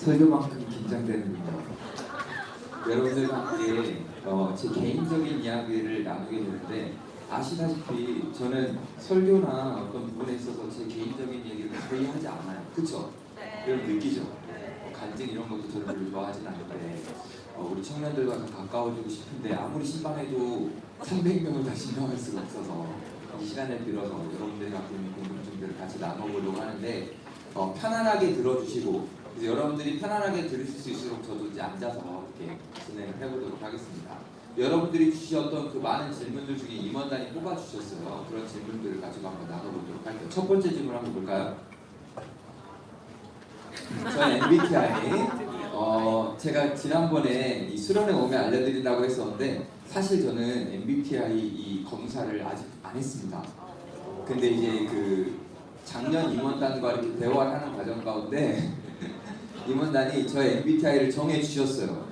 설교만큼 긴장되는 일이다. 여러분들과 함께 제 개인적인 이야기를 나누게 되는데, 아시다시피 저는 설교나 어떤 부분에 있어서 제 개인적인 얘기를 거의 하지 않아요. 그쵸? 여러분 느끼죠? 갈등 이런 것도 저는 별로 좋아하진 않는데, 우리 청년들과 더 가까워지고 싶은데 아무리 신방해도 300명을 다 신방할 수가 없어서 이 시간을 빌어서 여러분들이 갖고 있는 궁금증들을 같이 나눠보려고 하는데, 편안하게 들어주시고, 그래서 여러분들이 편안하게 들으실 수 있도록 저도 이제 앉아서 이렇게 진행을 해보도록 하겠습니다. 여러분들이 주셨던 그 많은 질문들 중에 임원단이 뽑아주셨어요. 그런 질문들을 가지고 한번 나눠보도록 할게요. 첫 번째 질문 한번 볼까요? 저희 MBTI, 제가 지난번에 이 수련회 오면 알려드린다고 했었는데, 사실 저는 MBTI 이 검사를 아직 안 했습니다. 근데 이제 그 작년 임원단과 이렇게 대화를 하는 과정 가운데 임원단이 저의 MBTI를 정해 주셨어요.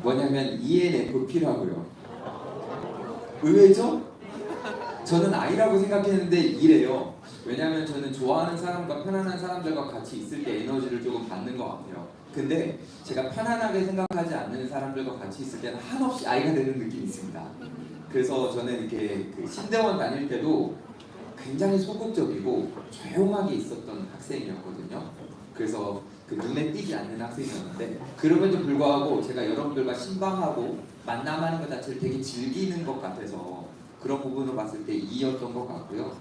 뭐냐면 ENFP라고요. 의외죠? 저는 I라고 생각했는데 E래요. 왜냐하면 저는 좋아하는 사람과 편안한 사람들과 같이 있을 때 에너지를 조금 받는 것 같아요. 근데 제가 편안하게 생각하지 않는 사람들과 같이 있을 때는 한없이 I가 되는 느낌이 있습니다. 그래서 저는 이렇게 그 신대원 다닐 때도 굉장히 소극적이고 조용하게 있었던 학생이었거든요. 그래서 그 눈에 띄지 않는 학생이었는데, 그럼에도 불구하고 제가 여러분들과 신방하고 만남하는 것 자체를 되게 즐기는 것 같아서 그런 부분으로 봤을 때 E였던 것 같고요.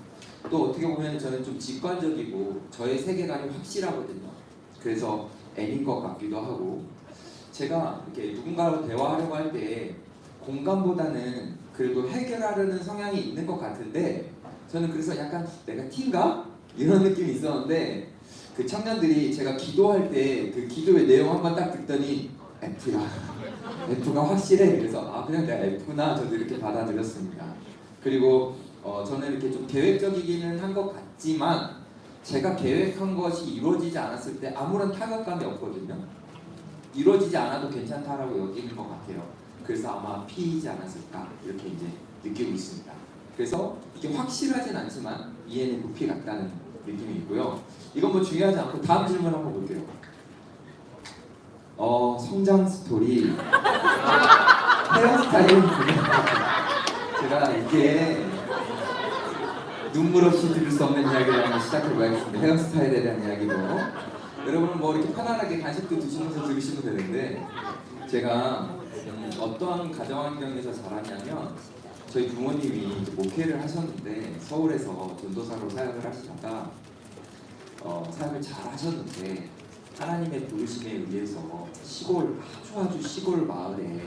또 어떻게 보면 저는 좀 직관적이고 저의 세계관이 확실하거든요. 그래서 N인 것 같기도 하고, 제가 이렇게 누군가와 대화하려고 할 때 공감보다는 그래도 해결하려는 성향이 있는 것 같은데, 저는 그래서 약간 내가 T인가? 이런 느낌이 있었는데, 그 청년들이 제가 기도할 때 그 기도의 내용 한번 딱 듣더니 F가 확실해. 그래서 그냥 내가 F구나, 저도 이렇게 받아들였습니다. 그리고 저는 이렇게 좀 계획적이기는 한 것 같지만, 제가 계획한 것이 이루어지지 않았을 때 아무런 타격감이 없거든요. 이루어지지 않아도 괜찮다라고 여기는 것 같아요. 그래서 아마 P이지 않았을까 이렇게 이제 느끼고 있습니다. 그래서 이게 확실하진 않지만 ENFP 같다는 느낌이 있고요. 이건 뭐 중요하지 않고 다음 질문 한번 볼게요. 성장 스토리, 헤어스타일은 제가 이게 눈물 없이 들을 수 없는 이야기를 한번 시작해봐야겠습니다. 헤어스타일에 대한 이야기도. 여러분은 뭐 이렇게 편안하게 간식도 드시면서 들으시면 되는데, 제가 어떤 가정환경에서 자랐냐면, 저희 부모님이 목회를 하셨는데 서울에서 전도사로 사역을 하시다가 사역을 잘 하셨는데, 하나님의 부르심에 의해서 시골, 아주 시골 마을에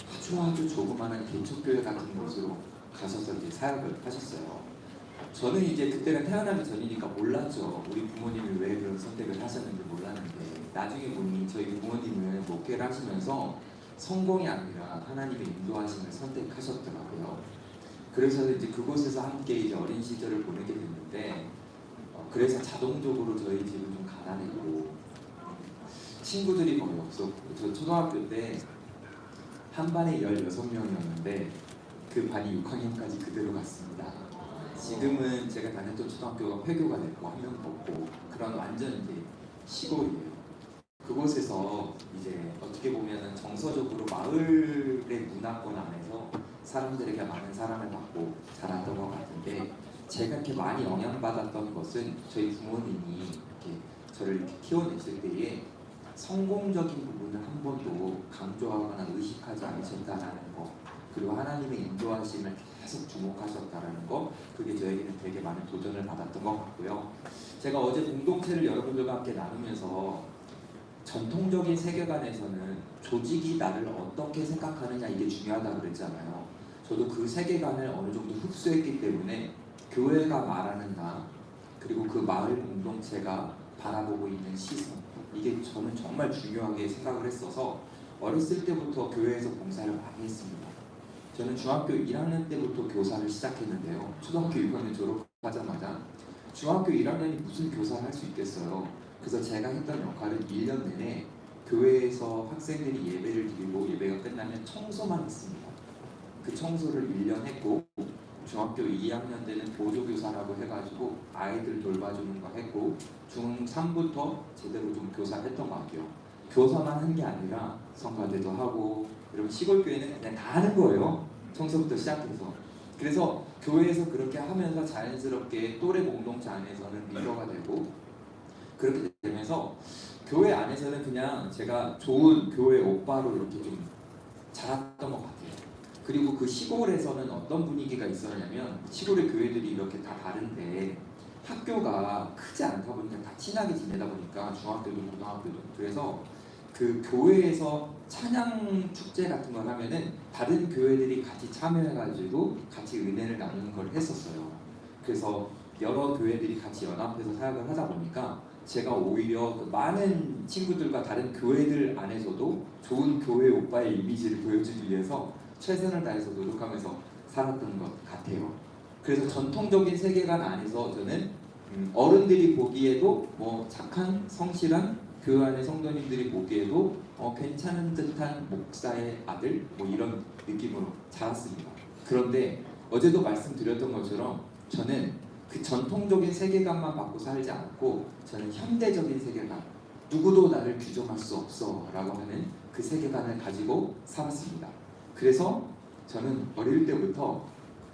아주 조그마한 개척교회 같은 곳으로 가셔서 이제 사역을 하셨어요. 저는 이제 그때는 태어나기 전이니까 몰랐죠. 우리 부모님이 왜 그런 선택을 하셨는지 몰랐는데, 나중에 보니 저희 부모님은 목회를 하시면서 성공이 아니라 하나님의 인도하심을 선택하셨더라고요. 그래서 이제 그곳에서 함께 이제 어린 시절을 보내게 됐는데, 그래서 자동적으로 저희 집은 좀 가난했고 친구들이 거의 없었고, 저 초등학교 때 한 반에 16명이었는데 그 반이 6학년까지 그대로 갔습니다. 지금은 제가 다녔던 초등학교가 폐교가 됐고 한 명도 없고 그런 완전 이제 시골이에요. 그곳에서 이제 어떻게 보면은 정서적으로 마을의 문화권 안에서 사람들에게 많은 사랑을 받고 자랐던 것 같은데, 제가 이렇게 많이 영향받았던 것은 저희 부모님이 이렇게 저를 이렇게 키워내실 때에 성공적인 부분을 한 번도 강조하거나 의식하지 않으셨다라는 거, 그리고 하나님의 인도하심을 계속 주목하셨다라는 거, 그게 저에게는 되게 많은 도전을 받았던 것 같고요. 제가 어제 공동체를 여러분들과 함께 나누면서 전통적인 세계관에서는 조직이 나를 어떻게 생각하느냐 이게 중요하다고 그랬잖아요. 저도 그 세계관을 어느 정도 흡수했기 때문에 교회가 말하는 나, 그리고 그 마을 공동체가 바라보고 있는 시선, 이게 저는 정말 중요하게 생각을 했어서 어렸을 때부터 교회에서 봉사를 많이 했습니다. 저는 중학교 1학년 때부터 교사를 시작했는데요. 초등학교 6학년 졸업하자마자 중학교 1학년이 무슨 교사를 할 수 있겠어요. 그래서 제가 했던 역할은 1년 내내 교회에서 학생들이 예배를 드리고 예배가 끝나면 청소만 했습니다. 그 청소를 1년 했고, 중학교 2학년 때는 보조교사라고 해가지고 아이들 돌봐주는 거 했고, 중3부터 제대로 좀 교사했던 것 같아요. 교사만 한 게 아니라 성가대도 하고, 여러분 시골 교회는 그냥 다 하는 거예요. 청소부터 시작해서. 그래서 교회에서 그렇게 하면서 자연스럽게 또래 공동체 안에서는 리더가 되고, 그렇게 되면서 교회 안에서는 그냥 제가 좋은 교회 오빠로 이렇게 좀 자랐던 것 같아요. 그리고 그 시골에서는 어떤 분위기가 있었냐면, 시골의 교회들이 이렇게 다 다른데 학교가 크지 않다 보니까 다 친하게 지내다 보니까, 중학교도 고등학교도. 그래서 그 교회에서 찬양 축제 같은 걸 하면은 다른 교회들이 같이 참여해가지고 같이 은혜를 나누는 걸 했었어요. 그래서 여러 교회들이 같이 연합해서 사역을 하다 보니까 제가 오히려 그 많은 친구들과 다른 교회들 안에서도 좋은 교회 오빠의 이미지를 보여주기 위해서 최선을 다해서 노력하면서 살았던 것 같아요. 그래서 전통적인 세계관 안에서 저는 어른들이 보기에도 뭐 착한 성실한 교회 안의 성도님들이 보기에도 괜찮은 듯한 목사의 아들, 뭐 이런 느낌으로 자랐습니다. 그런데 어제도 말씀드렸던 것처럼 저는 그 전통적인 세계관만 받고 살지 않고, 저는 현대적인 세계관, 누구도 나를 규정할 수 없어 라고 하는 그 세계관을 가지고 살았습니다. 그래서 저는 어릴 때부터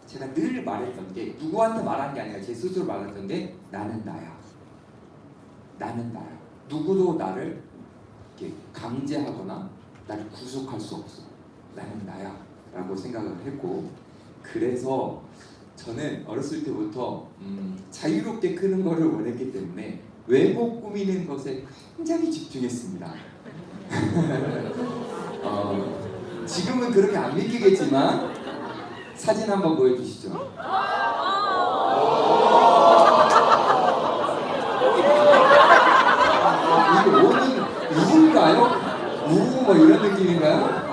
제가 늘 말했던 게, 누구한테 말한 게 아니라 제 스스로 말했던 게, 나는 나야. 나는 나야. 누구도 나를 이렇게 강제하거나 나를 구속할 수 없어. 나는 나야 라고 생각을 했고, 그래서 저는 어렸을 때부터 자유롭게 크는 것을 원했기 때문에 외모 꾸미는 것에 굉장히 집중했습니다. 지금은 그렇게 안 믿기겠지만 사진 한번 보여주시죠. 이게 오는 우인가요? 우 뭐 이런 느낌인가요?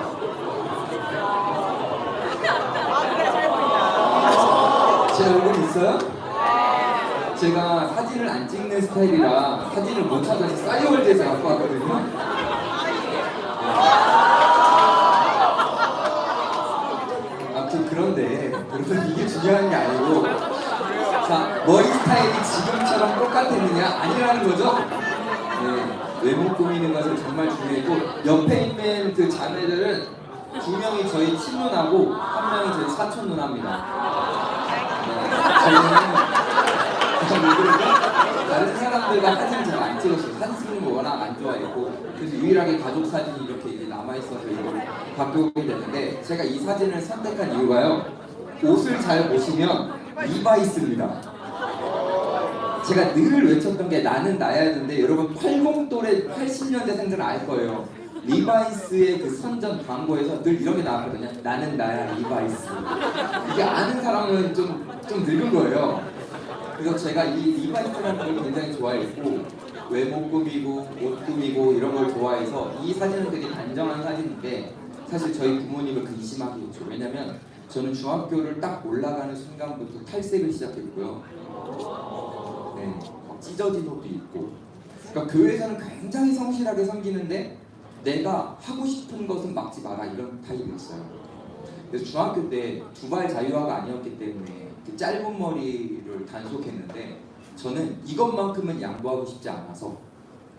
제 얼굴 있어요? 제가 사진을 안 찍는 스타일이라 사진을 못 찾아서 싸이월드에서 갖고 왔거든요. 아무튼 그런데 이게 중요한 게 아니고, 자, 머리 스타일이 지금처럼 똑같았느냐? 아니라는 거죠? 네, 외모 꾸미는 것은 정말 중요했고, 옆에 있는 그 자매들은 2명이 저희 친누나고 1명이 저희 사촌 누나입니다. 저희는 다른 사람들과 사진을 잘 안 찍었어요. 사진 찍는 거 워낙 안 좋아했고, 그래서 유일하게 가족 사진이 이렇게 이제 남아있어서 이걸 갖고 오게 됐는데, 제가 이 사진을 선택한 이유가요, 옷을 잘 보시면 리바이스입니다. 제가 늘 외쳤던 게 나는 나야였는데, 여러분 80 또래 80년대생들은 알 거예요. 리바이스의 그 선전 광고에서 늘 이렇게 나왔거든요. 나는 나야 리바이스. 이게 아는 사람은 좀 늙은 거예요. 그래서 제가 이 리바이스라는 걸 굉장히 좋아했고, 외모 꾸미고 옷 꾸미고 이런 걸 좋아해서 이 사진은 되게 단정한 사진인데, 사실 저희 부모님을 근심하게 했죠. 왜냐면 저는 중학교를 딱 올라가는 순간부터 탈색을 시작했고요. 네, 찢어진 옷도 있고. 그러니까 교회에서는 굉장히 성실하게 섬기는데 내가 하고 싶은 것은 막지 마라, 이런 타입이었어요. 그래서 중학교 때 두발 자유화가 아니었기 때문에 그 짧은 머리를 단속했는데, 저는 이것만큼은 양보하고 싶지 않아서,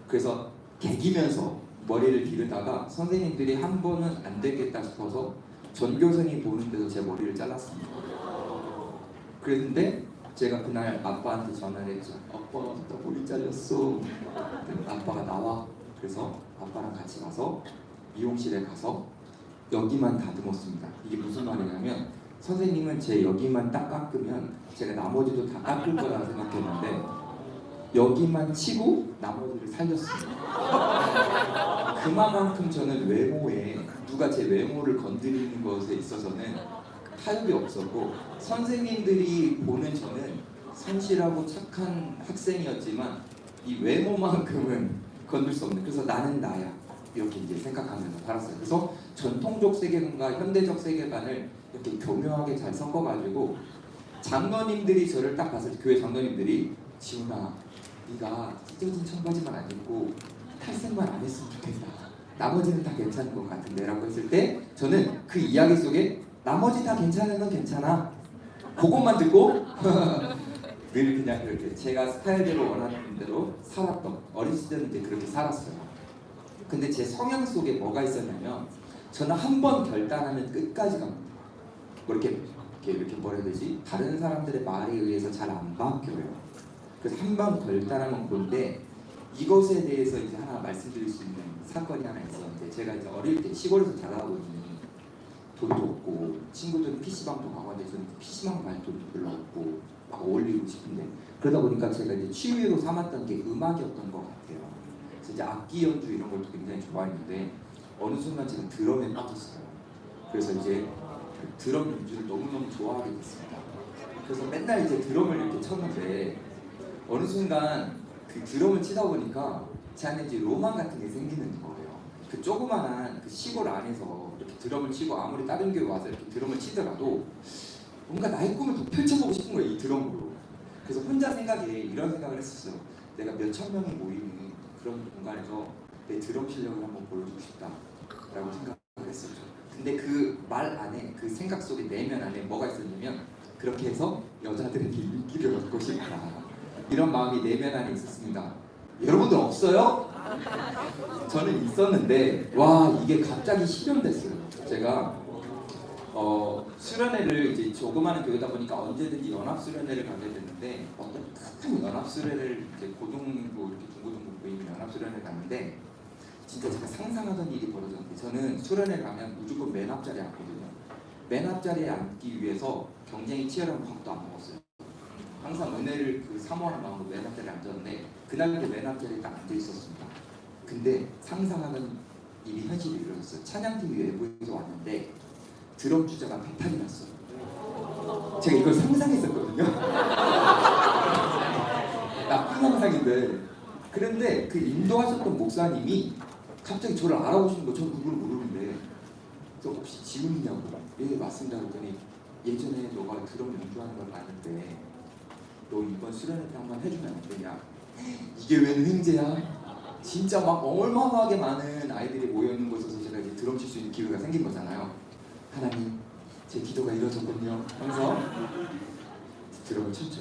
그래서 개기면서 머리를 기르다가 선생님들이 한 번은 안 되겠다 싶어서 전교생이 보는 데서 제 머리를 잘랐습니다. 그런데 제가 그날 아빠한테 전화를 했죠. 아빠, 나 머리 잘렸어. 아빠가 나와. 그래서 아빠랑 같이 가서 미용실에 가서 여기만 다듬었습니다. 이게 무슨 말이냐면, 선생님은 제 여기만 딱 깎으면 제가 나머지도 다 깎을 거라고 생각했는데, 여기만 치고 나머지를 살렸습니다. 그만큼 저는 외모에, 누가 제 외모를 건드리는 것에 있어서는 타협이 없었고, 선생님들이 보는 저는 성실하고 착한 학생이었지만 이 외모만큼은 건들 수 없는, 그래서 나는 나야 이렇게 이제 생각하면서 살았어요. 그래서 전통적 세계관과 현대적 세계관을 이렇게 교묘하게 잘 섞어가지고, 장로님들이 저를 딱 봤을 때, 교회 장로님들이, 지훈아, 네가 찢어진 청바지만 안 입고 탈색만 안 했으면 좋겠다. 나머지는 다 괜찮은 것 같은데 라고 했을 때, 저는 그 이야기 속에 나머지 다 괜찮은 건 괜찮아, 그것만 듣고 늘 그냥 그렇게 제가 스타일대로 원하는 대로 살았던, 어린 시절은 그렇게 살았어요. 근데 제 성향 속에 뭐가 있었냐면 저는 한 번 결단하면 끝까지 갑니다. 뭐 이렇게 뭐라 해야 되지? 다른 사람들의 말에 의해서 잘 안 바뀌어요. 그래서 한 번 결단하면 그런데 이것에 대해서 이제 하나 말씀드릴 수 있는 사건이 하나 있었는데 제가 이제 어릴 때 시골에서 자라다 보니 돈도 없고 친구들은 PC방도 가고 하는데 저는 PC방 갈 돈도 별로 없고 막 어울리고 싶은데 그러다 보니까 제가 이제 취미로 삼았던 게 음악이었던 것 같아요. 그래서 이제 악기 연주 이런 것도 굉장히 좋아했는데 어느 순간 제가 드럼에 빠졌어요. 그래서 이제 그 드럼 연주를 너무너무 좋아하게 됐습니다. 그래서 맨날 이제 드럼을 이렇게 쳤는데 어느 순간 그 드럼을 치다 보니까 제 안에 이제 로망 같은 게 생기는 거예요. 그 조그만한 그 시골 안에서 이렇게 드럼을 치고 아무리 다른 교회 와서 이렇게 드럼을 치더라도 뭔가 나의 꿈을 더 펼쳐보고 싶은 거예요, 이 드럼으로. 그래서 혼자 이런 생각을 했었어요. 내가 몇천 명이 모이는 그런 공간에서 내 드럼 실력을 한번 보여주고 싶다라고 생각을 했었죠. 근데 그 말 안에, 그 생각 속에 내면 안에 뭐가 있었냐면 그렇게 해서 여자들에게 인기를 얻고 싶다. 이런 마음이 내면 안에 있었습니다. 여러분들 없어요? 저는 있었는데 와 이게 갑자기 실현됐어요. 제가 수련회를 이제 조그마한 교회다 보니까 언제든지 연합 수련회를 가게 됐는데 어떤 큰 연합 수련회를 이제 고등부 이렇게 중고등부 모임 연합 수련회 갔는데 진짜 제가 상상하던 일이 벌어졌는데 저는 수련회 가면 무조건 맨 앞자리에 앉거든요. 맨 앞자리에 앉기 위해서 경쟁이 치열한 밥도 안 먹었어요. 항상 은혜를 그 사모하는 마음으로 맨 앞자리에 앉았는데 그날도 맨 앞자리에 딱 앉아 있었습니다. 근데 상상하는 일이 현실이 이루어졌어요. 찬양팀이 외부에서 왔는데 드럼 주자가 배탈이 났어요. 제가 이걸 상상했었거든요. 나쁜 상상인데 그런데 그 인도하셨던 목사님이 갑자기 저를 알아보시는 거, 저는 그걸 모르는데 저 혹시 지훈이냐고. 예 맞습니다. 그랬더니 예전에 너가 드럼 연주하는 걸 봤는데 너 이번 수련회 때 한번 해주면 안 되냐. 이게 웬 횡재야. 진짜 막 어마어마하게 많은 아이들이 모여있는 곳에서 제가 이제 드럼 칠 수 있는 기회가 생긴 거잖아요. 하나님 제 기도가 이루어졌군요 하면서 드럼을 쳤죠.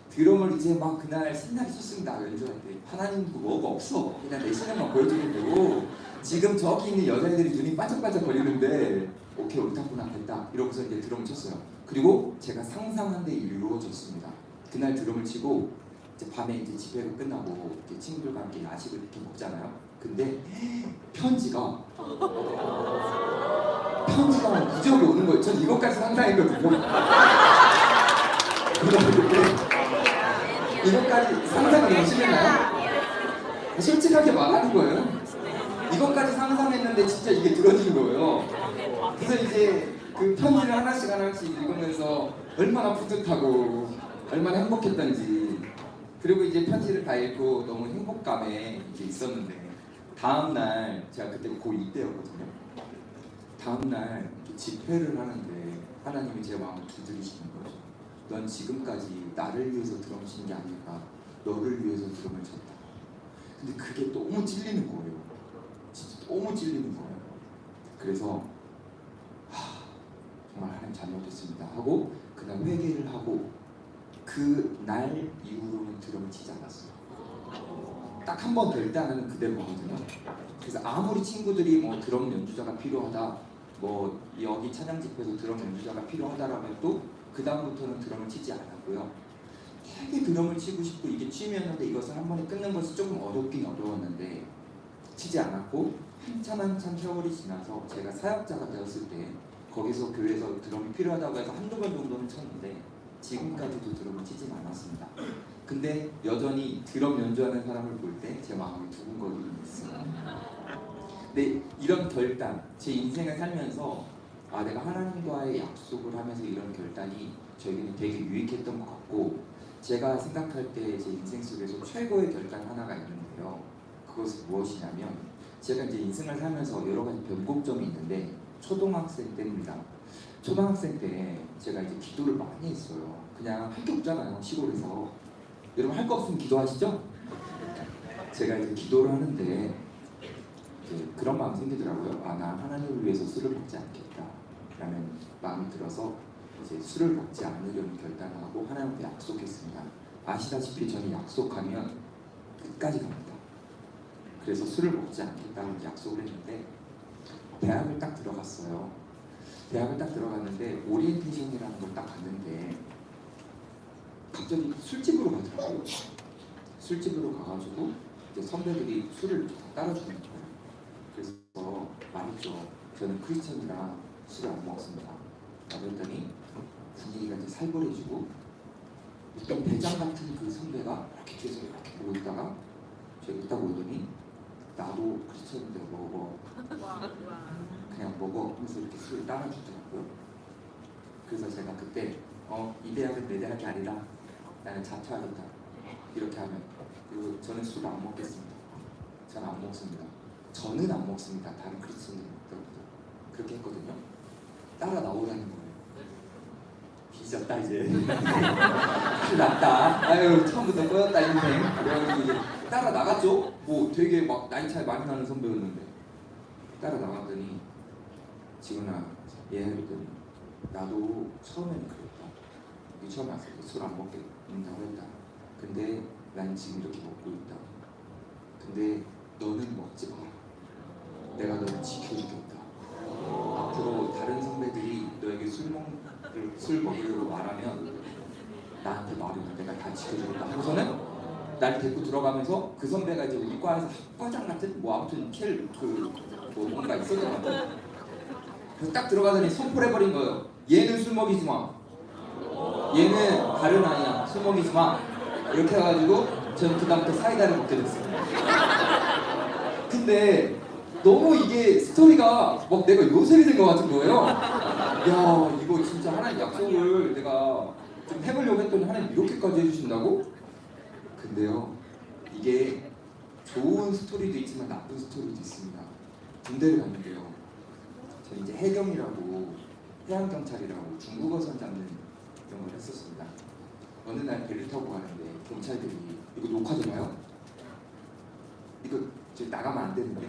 드럼을 이제 막 그날 신나게 쳤습니다. 연주할 때 하나님도 뭐가 없어. 그냥 내 실력만 보여주면 되고 지금 저기 있는 여자애들이 눈이 반짝반짝 거리는데 오케이 옳다구나 됐다 이러고서 이제 드럼을 쳤어요. 그리고 제가 상상한 데 이루어졌습니다. 그날 드럼을 치고 이제 밤에 이제 집회가 끝나고 이렇게 친구들과 함께 야식을 이렇게 먹잖아요. 근데 편지가 무지하게 오는 거예요. 전 이것까지 상상했거든요. 이것까지 상상이 되시나요? 솔직하게 말하는 거예요. 이것까지 상상했는데 진짜 이게 들어지는 거예요. 그래서 이제 그 편지를 하나씩 읽으면서 얼마나 뿌듯하고 얼마나 행복했던지 그리고 이제 편지를 다 읽고 너무 행복감에 이제 있었는데 다음날 제가 그때 고2 때였거든요. 다음날 집회를 하는데 하나님이 제 마음을 두드리시는 거죠. 넌 지금까지 나를 위해서 드럼 친 게 아니라 너를 위해서 드럼을 쳤다. 근데 그게 너무 찔리는 거예요. 진짜 너무 찔리는 거예요. 그래서 정말 하나님 잘못했습니다 하고 그날 회개를 하고 그 날 이후로는 드럼을 치지 않았어요. 딱 한 번 결단하는 그대로 하거든요. 그래서 아무리 친구들이 뭐 드럼 연주자가 필요하다, 뭐 여기 찬양 집회에서 드럼 연주자가 필요하다라고 해도 그 다음부터는 드럼을 치지 않았고요. 되게 드럼을 치고 싶고 이게 취미였는데 이것을 한 번에 끊는 것이 조금 어렵긴 어려웠는데 치지 않았고 한참 세월이 지나서 제가 사역자가 되었을 때 거기서 교회에서 드럼이 필요하다고 해서 한두 번 정도는 쳤는데 지금까지도 드럼을 치진 않았습니다. 근데 여전히 드럼 연주하는 사람을 볼 때 제 마음이 두근거리는 있어요. 근데 이런 결단, 제 인생을 살면서 내가 하나님과의 약속을 하면서 이런 결단이 저에게는 되게 유익했던 것 같고 제가 생각할 때 제 인생 속에서 최고의 결단 하나가 있는데요. 그것은 무엇이냐면 제가 이제 인생을 살면서 여러 가지 변곡점이 있는데 초등학생 때입니다. 초등학생 때 제가 이제 기도를 많이 했어요. 그냥 할 게 없잖아요, 시골에서. 여러분 할 거 없으면 기도하시죠? 제가 이제 기도를 하는데 이제 그런 마음이 생기더라고요. 나 하나님을 위해서 술을 먹지 않겠다 라는 마음이 들어서 이제 술을 먹지 않으려는 결단을 하고 하나님께 약속했습니다. 아시다시피 저는 약속하면 끝까지 갑니다. 그래서 술을 먹지 않겠다고 약속을 했는데 대학을 딱 들어갔어요. 대학을 딱 들어갔는데 오리엔테이션이라는 걸 딱 갔는데 갑자기 술집으로 가더라고요. 술집으로 가가지고 이제 선배들이 술을 이렇게 다 따라주는 거예요. 그래서 말했죠. 저는 크리스천이라 술을 안 먹습니다. 그랬더니 분위기가 이제 살벌해지고 어떤 대장 같은 그 선배가 이렇게 뒤에서 이렇게 보고 있다가 제가 딱 오더니 나도 크리스천인데 먹어. 그냥 먹어 하면서 이렇게 술을 따라주더라고요. 그래서 제가 그때 이 대학은 내 대학이 아니다. 나는 자퇴하겠다. 이렇게 하면 그리고 저는 술을 안 먹겠습니다. 저는 안 먹습니다. 저는 안 먹습니다. 다른 크리스천들은 먹더라고요. 그렇게 했거든요. 따라 나오라는 거예요. 뒤졌다 이제. 큰일 났다. 아유 처음부터 꼬였다 인생. 그래가지고 이제 따라 나갔죠. 뭐 되게 막 나이 차이 많이 나는 선배였는데 따라 나갔더니 지훈아 얘 했더니 나도 처음에는 그랬다. 이 처음에 왔을 때 술 안 먹겠다고 했다. 근데 난 지금 이렇게 먹고 있다. 근데 너는 먹지 마라. 내가 너를 지켜주겠다. 앞으로 다른 선배들이 너에게 술 먹으려고 말하면 나한테 말해. 내가 다 지켜주겠다. 하고서는 날 데리고 들어가면서 그 선배가 이제 우리 과에서 학과장 같은 뭐 아무튼 뭐 뭔가 있었던 것 같아요. 그래서 딱 들어가더니 선포를 해버린 거예요. 얘는 술 먹이지 마. 얘는 다른 아이야. 술 먹이지 마. 이렇게 해가지고 저는 그다음부터 사이다를 먹게 됐어요. 근데 너무 이게 스토리가 막 내가 요셉이 된 것 같은 거예요. 야 이거 진짜 하나님 약속을 내가 좀 해보려고 했더니 하나님 이렇게까지 해주신다고? 근데요 이게 좋은 스토리도 있지만 나쁜 스토리도 있습니다. 군대를 갔는데요. 저 이제 해경이라고 해양경찰이라고 중국어선 잡는 이런 걸 했었습니다. 어느 날 배를 타고 가는데 경찰들이 이거 녹화되나요? 이거 지금 나가면 안 되는데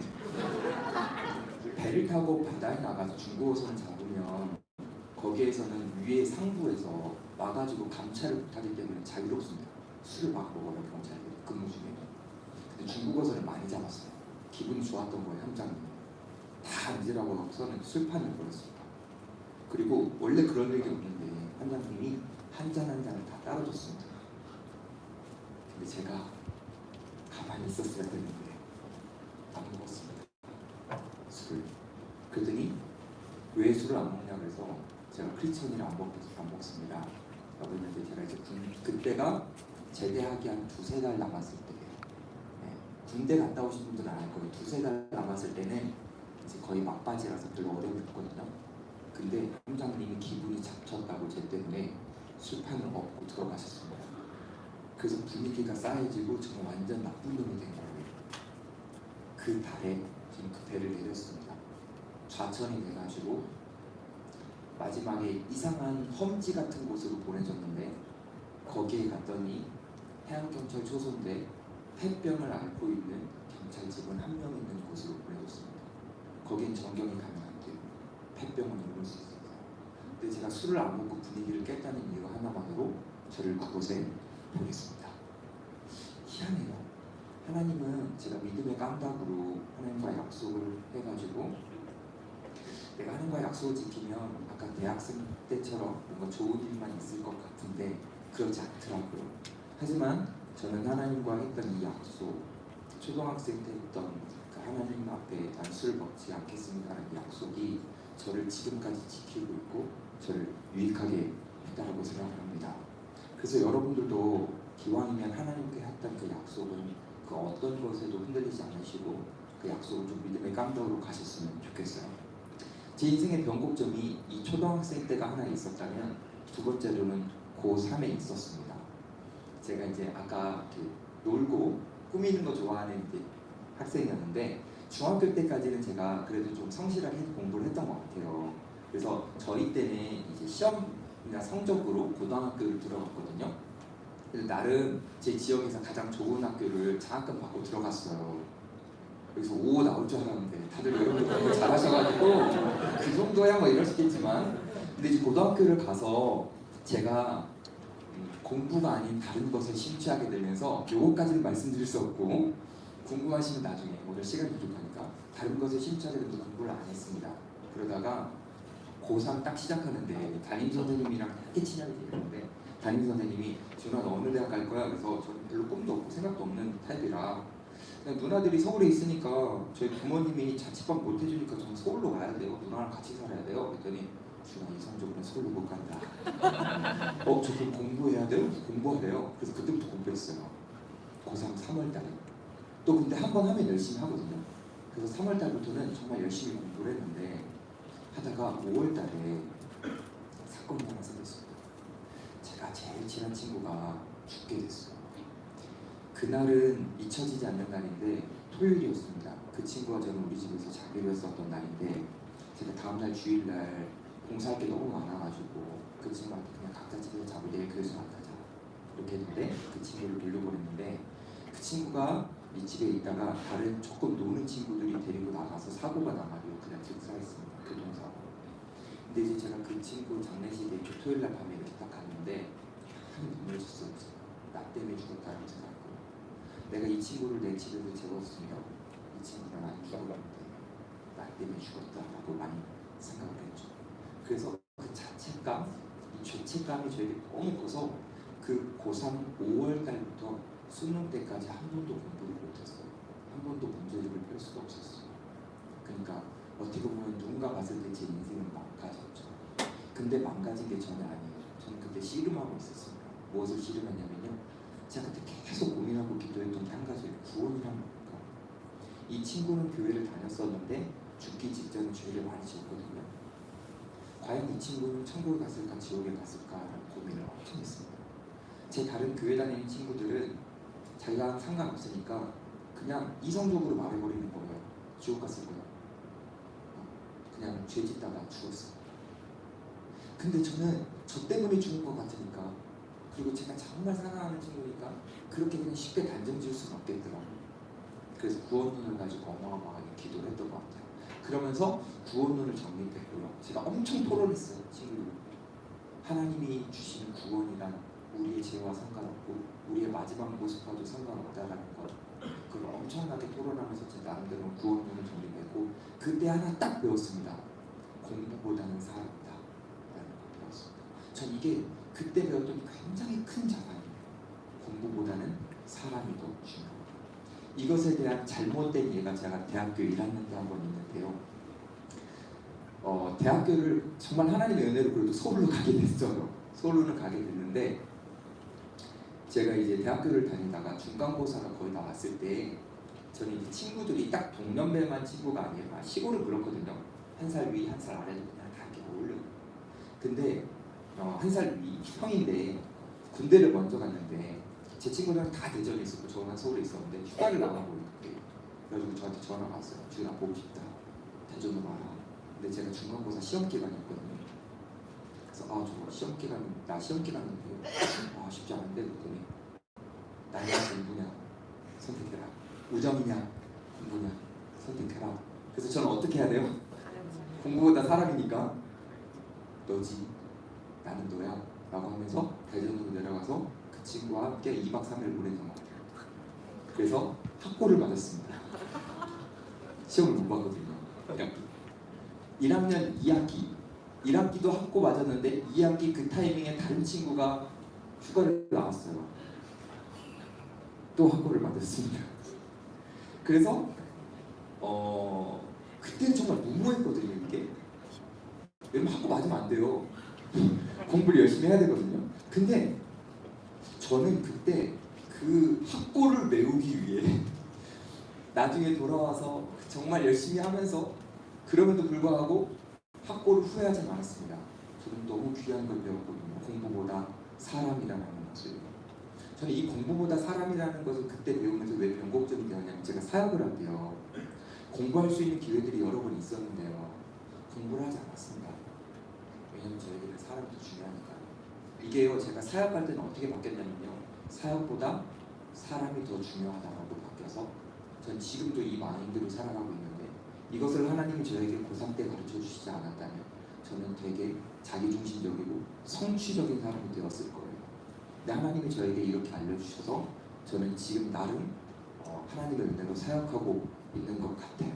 배를 타고 바다에 나가서 중국어선을 잡으면 거기에서는 위에 상부에서 와가지고 감찰을 못하기 때문에 자유롭습니다. 술을 막 먹어요 경찰들이 근무 중에. 근데 중국어선을 많이 잡았어요. 기분이 좋았던 거예요 함장님이. 다 앉으라고 하고서는 술판을 벌였습니다. 그리고 원래 그런 일이 없는데 함장님이 한 잔 한 잔을 다 따라줬습니다. 근데 제가 가만히 있었어야 되는데 안 먹었습니다. 술을. 그랬더니 왜 술을 안 먹냐 그래서 제가 크리스천이라 안 먹습니다. 라고 했는데 제가 이제 그때가 제대하기 한 두세 달 남았을 때예요. 네. 군대 갔다 오신 분들은 알 거예요. 두세 달 남았을 때는 이제 거의 막바지라서 별로 어려움이 없거든요. 근데 함장님이 기분이 잡쳤다고 제 때문에 술판을 엎고 들어가셨습니다. 그래서 분위기가 쌓여지고 저는 완전 나쁜 놈이 된 거예요. 그 달에 저는 그 배를 내렸습니다. 좌천이 돼가지고 마지막에 이상한 험지 같은 곳으로 보내졌는데 거기에 갔더니 해양경찰 초소인데 폐병을 앓고 있는 경찰직원 한 명 있는 곳으로 보내졌습니다. 거긴 전경이 가능한데요. 폐병은 이룰 수 있어요. 근데 제가 술을 안 먹고 분위기를 깼다는 이유 하나만으로 저를 그곳에 보냈습니다. 희한해요. 하나님은 제가 믿음의 깜닥으로 하나님과 약속을 해가지고 내가 하나님과 약속을 지키면 아까 대학생 때처럼 뭔가 좋은 일만 있을 것 같은데 그렇지 않더라고요. 하지만 저는 하나님과 했던 이 약속, 초등학생 때 했던 그 하나님 앞에 난 술 먹지 않겠습니다라는 약속이 저를 지금까지 지키고 있고 저를 유익하게 했다고 생각합니다. 그래서 여러분들도 기왕이면 하나님께 했던 그 약속은 그 어떤 것에도 흔들리지 않으시고 그 약속을 좀 믿음의 깜짝으로 가셨으면 좋겠어요. 제 인생의 변곡점이 이 초등학생 때가 하나 있었다면 두 번째로는 고3에 있었습니다. 제가 이제 아까 놀고 꾸미는 거 좋아하는 이제 학생이었는데 중학교 때까지는 제가 그래도 좀 성실하게 공부를 했던 것 같아요. 그래서 저희 때는 이제 시험이나 성적으로 고등학교를 들어갔거든요. 그래서 나름 제 지역에서 가장 좋은 학교를 장학금 받고 들어갔어요. 그래서 5 나올 줄 알았는데 다들 여러분들 공부 잘하셔가지고 그 정도야 뭐 이러시겠지만 근데 이제 고등학교를 가서 제가 공부가 아닌 다른 것에 심취하게 되면서 요거까지는 말씀드릴 수 없고 궁금하시면 나중에 오늘 시간이 부족하니까 다른 것을 심차게도 공부를 안 했습니다. 그러다가 고3 딱 시작하는데 담임 선생님이랑 되게 친하게 지냈는데 담임 선생님이 준아 너 어느 대학 갈 거야? 그래서 저는 별로 꿈도 없고 생각도 없는 타입이라 그냥 누나들이 서울에 있으니까 저희 부모님이 자취방 못 해주니까 저는 서울로 가야 돼요. 누나랑 같이 살아야 돼요. 그랬더니 준아 이성적으로는 서울로 못 간다. 저 그럼 공부해야 돼요? 공부하래요. 그래서 그때부터 공부했어요. 고3 3월 달에. 또 근데 한 번 하면 열심히 하거든요. 그래서 3월 달부터는 정말 열심히 공부를 했는데 하다가 5월 달에 사건이 하나 생겼습니다. 제가 제일 친한 친구가 죽게 됐어요. 그날은 잊혀지지 않는 날인데 토요일이었습니다. 그 친구와 저는 우리 집에서 자기로 했었던 날인데 제가 다음날 주일날 공사할 게 너무 많아가지고 그 친구한테 그냥 각자 집에서 자고 내일 교회에서 만나자 이렇게 했는데 그 친구를 돌려보냈는데 그 친구가 이 집에 있다가 다른 조금 노는 친구들이 데리고 나가서 사고가 나가지고 그냥 즉사했습니다. 교통사고. 근데 이제 제가 그 친구 장례식에 이렇게 토요일날 밤에 이렇게 딱 갔는데 한 눈물 줬어요. 나 때문에 죽었다라고 생각하고 내가 이 친구를 내 집에서 재웠으면 이 친구가 많이 기억하는데 나 때문에 죽었다라고 많이 생각을 했죠. 그래서 그 자책감, 이 죄책감이 저에게 너무 커서 그 고3 5월 달부터 수능 때까지 한 번도 공부를 못했어요. 한 번도 문제집을 펼 수가 없었어요. 그러니까 어떻게 보면 누군가 봤을 때 제 인생은 망가졌죠. 근데 망가진 게 전혀 아니에요. 저는 그때 씨름하고 있었습니다. 무엇을 씨름했냐면요. 제가 그때 계속 고민하고 기도했던 게 한 가지예요. 구원이란 뭘까? 이 친구는 교회를 다녔었는데 죽기 직전에 죄를 많이 지었거든요. 과연 이 친구는 천국에 갔을까 지옥에 갔을까라는 고민을 엄청 했습니다. 제 다른 교회 다니는 친구들은 자기가 상관없으니까 그냥 이성적으로 말해버리는 거예요. 지옥 갔을 거야. 그냥 죄 짓다가 죽었어. 근데 저는 저 때문에 죽은 것 같으니까 그리고 제가 정말 사랑하는 친구니까 그렇게 그냥 쉽게 단정 지을 수는 없겠더라고요. 그래서 구원론을 가지고 어마어마하게 기도를 했던 것 같아요. 그러면서 구원론을 정립했고요. 제가 엄청 토론했어요. 친구들. 하나님이 주시는 구원이란 우리의 죄와 상관없고 우리의 마지막 모습과도 상관없다라는 것. 그걸 엄청나게 토론하면서 제 나름대로 구원론을 정립했고 그때 하나 딱 배웠습니다. 공부보다는 사람이다 라는 걸 배웠습니다. 전 이게 그때 배웠던 굉장히 큰 자산이에요. 공부보다는 사람이 더 중요합니다. 이것에 대한 잘못된 이해가 제가 대학교 1학년 때 한 번 있는데요. 대학교를 정말 하나님의 은혜로 그래도 서울로 가게 됐어요. 서울로 가게 됐는데 제가 이제 대학교를 다니다가 중간고사가 거의 다 왔을 때 저는 이제 친구들이 딱 동년배만 친구가 아니라 시골은 그렇거든요. 한 살 위, 한 살 아래도 그냥 다 이렇게 어울려요. 근데 한 살 위 형인데 군대를 먼저 갔는데 제 친구들은 다 대전에 있었고 저는 서울에 있었는데 휴가를 나가고 있는데 그래가지고 저한테 전화가 왔어요. 준아 보고 싶다. 대전으로 와라. 근데 제가 중간고사 시험 기간이었거든요. 그래서 저 시험 기간인데 쉽지 않은데 그랬더니 나이가 공부냐 선택해라. 우정이냐 공부냐 선택해라. 그래서 저는 어떻게 해야 돼요? 공부보다 사람이니까 너지 나는 너야 라고 하면서 대전으로 내려가서 그 친구와 함께 2박 3일 보내는 것 같아요. 그래서 학고를 맞았습니다. 시험을 못 봤거든요. 1학년 2학기 1학기도 학고 맞았는데 2학기 그 타이밍에 다른 친구가 휴가를 나왔어요. 또 학고를 맞았습니다. 그래서 그때는 정말 무모했거든요. 이게 왜냐면 학고 맞으면 안 돼요. 공부를 열심히 해야 되거든요. 근데 저는 그때 그 학고를 메우기 위해 나중에 돌아와서 정말 열심히 하면서 그럼에도 불구하고 학고를 후회하지 않았습니다. 저는 너무 귀한 걸 배웠거든요. 공부보다 사람이라는 것을. 저는 이 공부보다 사람이라는 것을 그때 배우면서 왜 변곡점이 되었냐면 제가 사역을 할 때요. 공부할 수 있는 기회들이 여러 번 있었는데요. 공부를 하지 않았습니다. 왜냐면 저에게는 사람이 더 중요하니까요. 이게요. 제가 사역할 때는 어떻게 바뀌었냐면요. 사역보다 사람이 더 중요하다고 바뀌어서 전 지금도 이 마인드로 살아가고 있는데 이것을 하나님이 저에게 고3 때 가르쳐 주시지 않았다면 저는 되게 자기중심적이고 성취적인 사람이 되었을 거예요. 근데 하나님이 저에게 이렇게 알려주셔서 저는 지금 나름 하나님의 은혜로 사역하고 있는 것 같아요.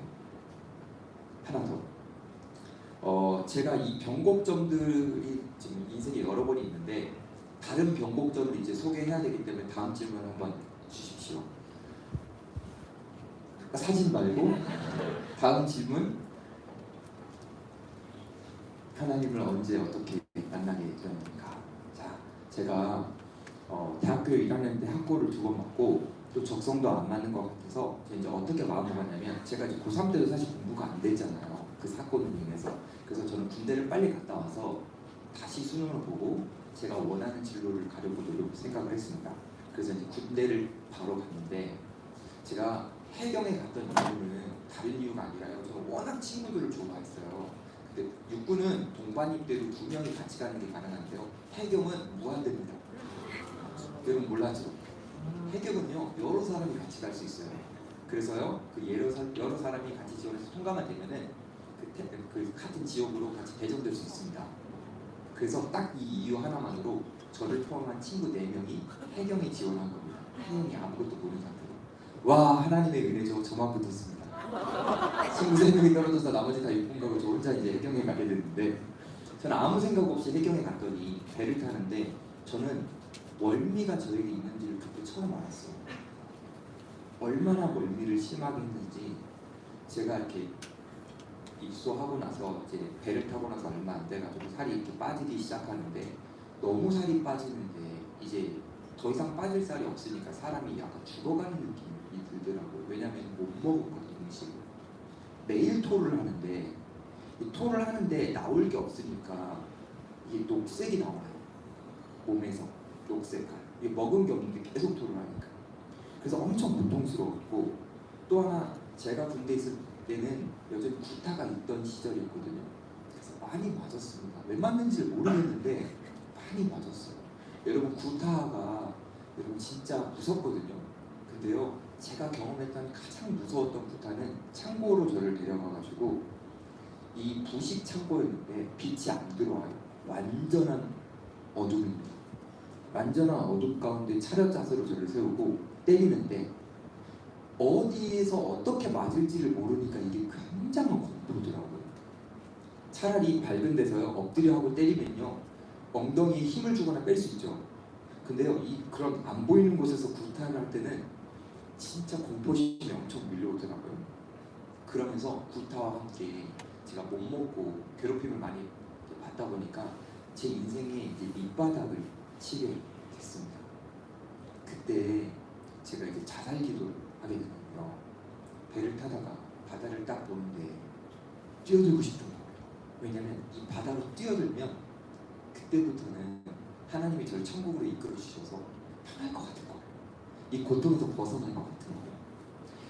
하나 더. 제가 이 변곡점들이 지금 인생에 여러 번이 있는데 다른 변곡점을 이제 소개해야 되기 때문에 다음 질문 한번 주십시오. 사진 말고 다음 질문. 하나님을 언제 어떻게 만나게 되었는가? 자, 제가 대학교 1학년 때 학고를 2번 맞고 또 적성도 안 맞는 것 같아서 이제 어떻게 마음을 먹었냐면 제가 이제 고3 때도 사실 공부가 안 됐잖아요. 그 사건으로 인해서. 그래서 저는 군대를 빨리 갔다 와서 다시 수능을 보고 제가 원하는 진로를 가려고 생각을 했습니다. 그래서 이제 군대를 바로 갔는데 제가 해경에 갔던 이유는 다른 이유가 아니라요. 저는 워낙 친구들을 좋아했어요. 근데 육군은 동반 입대도 2명이 같이 가는 게 가능한데요. 해경은 무한대입니다. 여러분 몰랐죠? 해경은요 여러 사람이 같이 갈 수 있어요. 그래서요 그 여러 사람이 같이 지원해서 통과만 되면은 그 같은 지역으로 같이 배정될 수 있습니다. 그래서 딱 이 이유 하나만으로 저를 포함한 친구 4명이 해경에 지원한 겁니다. 해경이 아무것도 모르는 상태로. 와, 하나님의 은혜죠. 저만 붙었습니다. 친구 3명이 떨어져서 나머지 다 육군 가고 저 혼자 이제 해경에 가게 됐는데 저는 아무 생각 없이 해경에 갔더니 배를 타는데 저는 월미가 저에게 있는지를 그때 처음 알았어요. 얼마나 월미를 심하게 했는지. 제가 이렇게 입소하고 나서 이제 배를 타고 나서 얼마 안 돼가지고 살이 이렇게 빠지기 시작하는데 너무 살이 빠지는데 이제 더 이상 빠질 살이 없으니까 사람이 약간 죽어가는 느낌이 들더라고요. 왜냐면 못 먹었거든요, 음식을. 매일 토를 하는데 이 토를 하는데 나올 게 없으니까 이게 녹색이 나와요. 몸에서 녹색깔. 이게 먹은 게 없는데 계속 토를 하니까. 그래서 엄청 고통스러웠고 또 하나 제가 군대에 있을 때는 여전히 구타가 있던 시절이었거든요. 그래서 많이 맞았습니다. 왜 맞는지 모르겠는데 많이 맞았어요. 여러분 구타가 여러분 진짜 무섭거든요. 근데요 제가 경험했던 가장 무서웠던 구타는 창고로 저를 데려가가지고 이 부식 창고였는데 빛이 안 들어와요. 완전한 어둠입니다. 완전한 어둠 가운데 차렷 자세로 저를 세우고 때리는데 어디에서 어떻게 맞을지를 모르니까 이게 굉장한 공포더라고요. 차라리 밝은 데서요 엎드려 하고 때리면요 엉덩이에 힘을 주거나 뺄 수 있죠. 근데요 그런 안 보이는 곳에서 구타를 할 때는 진짜 공포심이 엄청 밀려오더라고요. 그러면서 구타와 함께 제가 못 먹고 괴롭힘을 많이 받다 보니까 제 인생의 이제 밑바닥을 치게 됐습니다. 그때 제가 이제 자살 기도를 하게 되거든요. 배를 타다가 바다를 딱 보는데 뛰어들고 싶은 거예요. 왜냐면 이 바다로 뛰어들면 그때부터는 하나님이 저를 천국으로 이끌어 주셔서 편할 것 같은 거예요. 이 고통에서 벗어날 것 같은 거예요.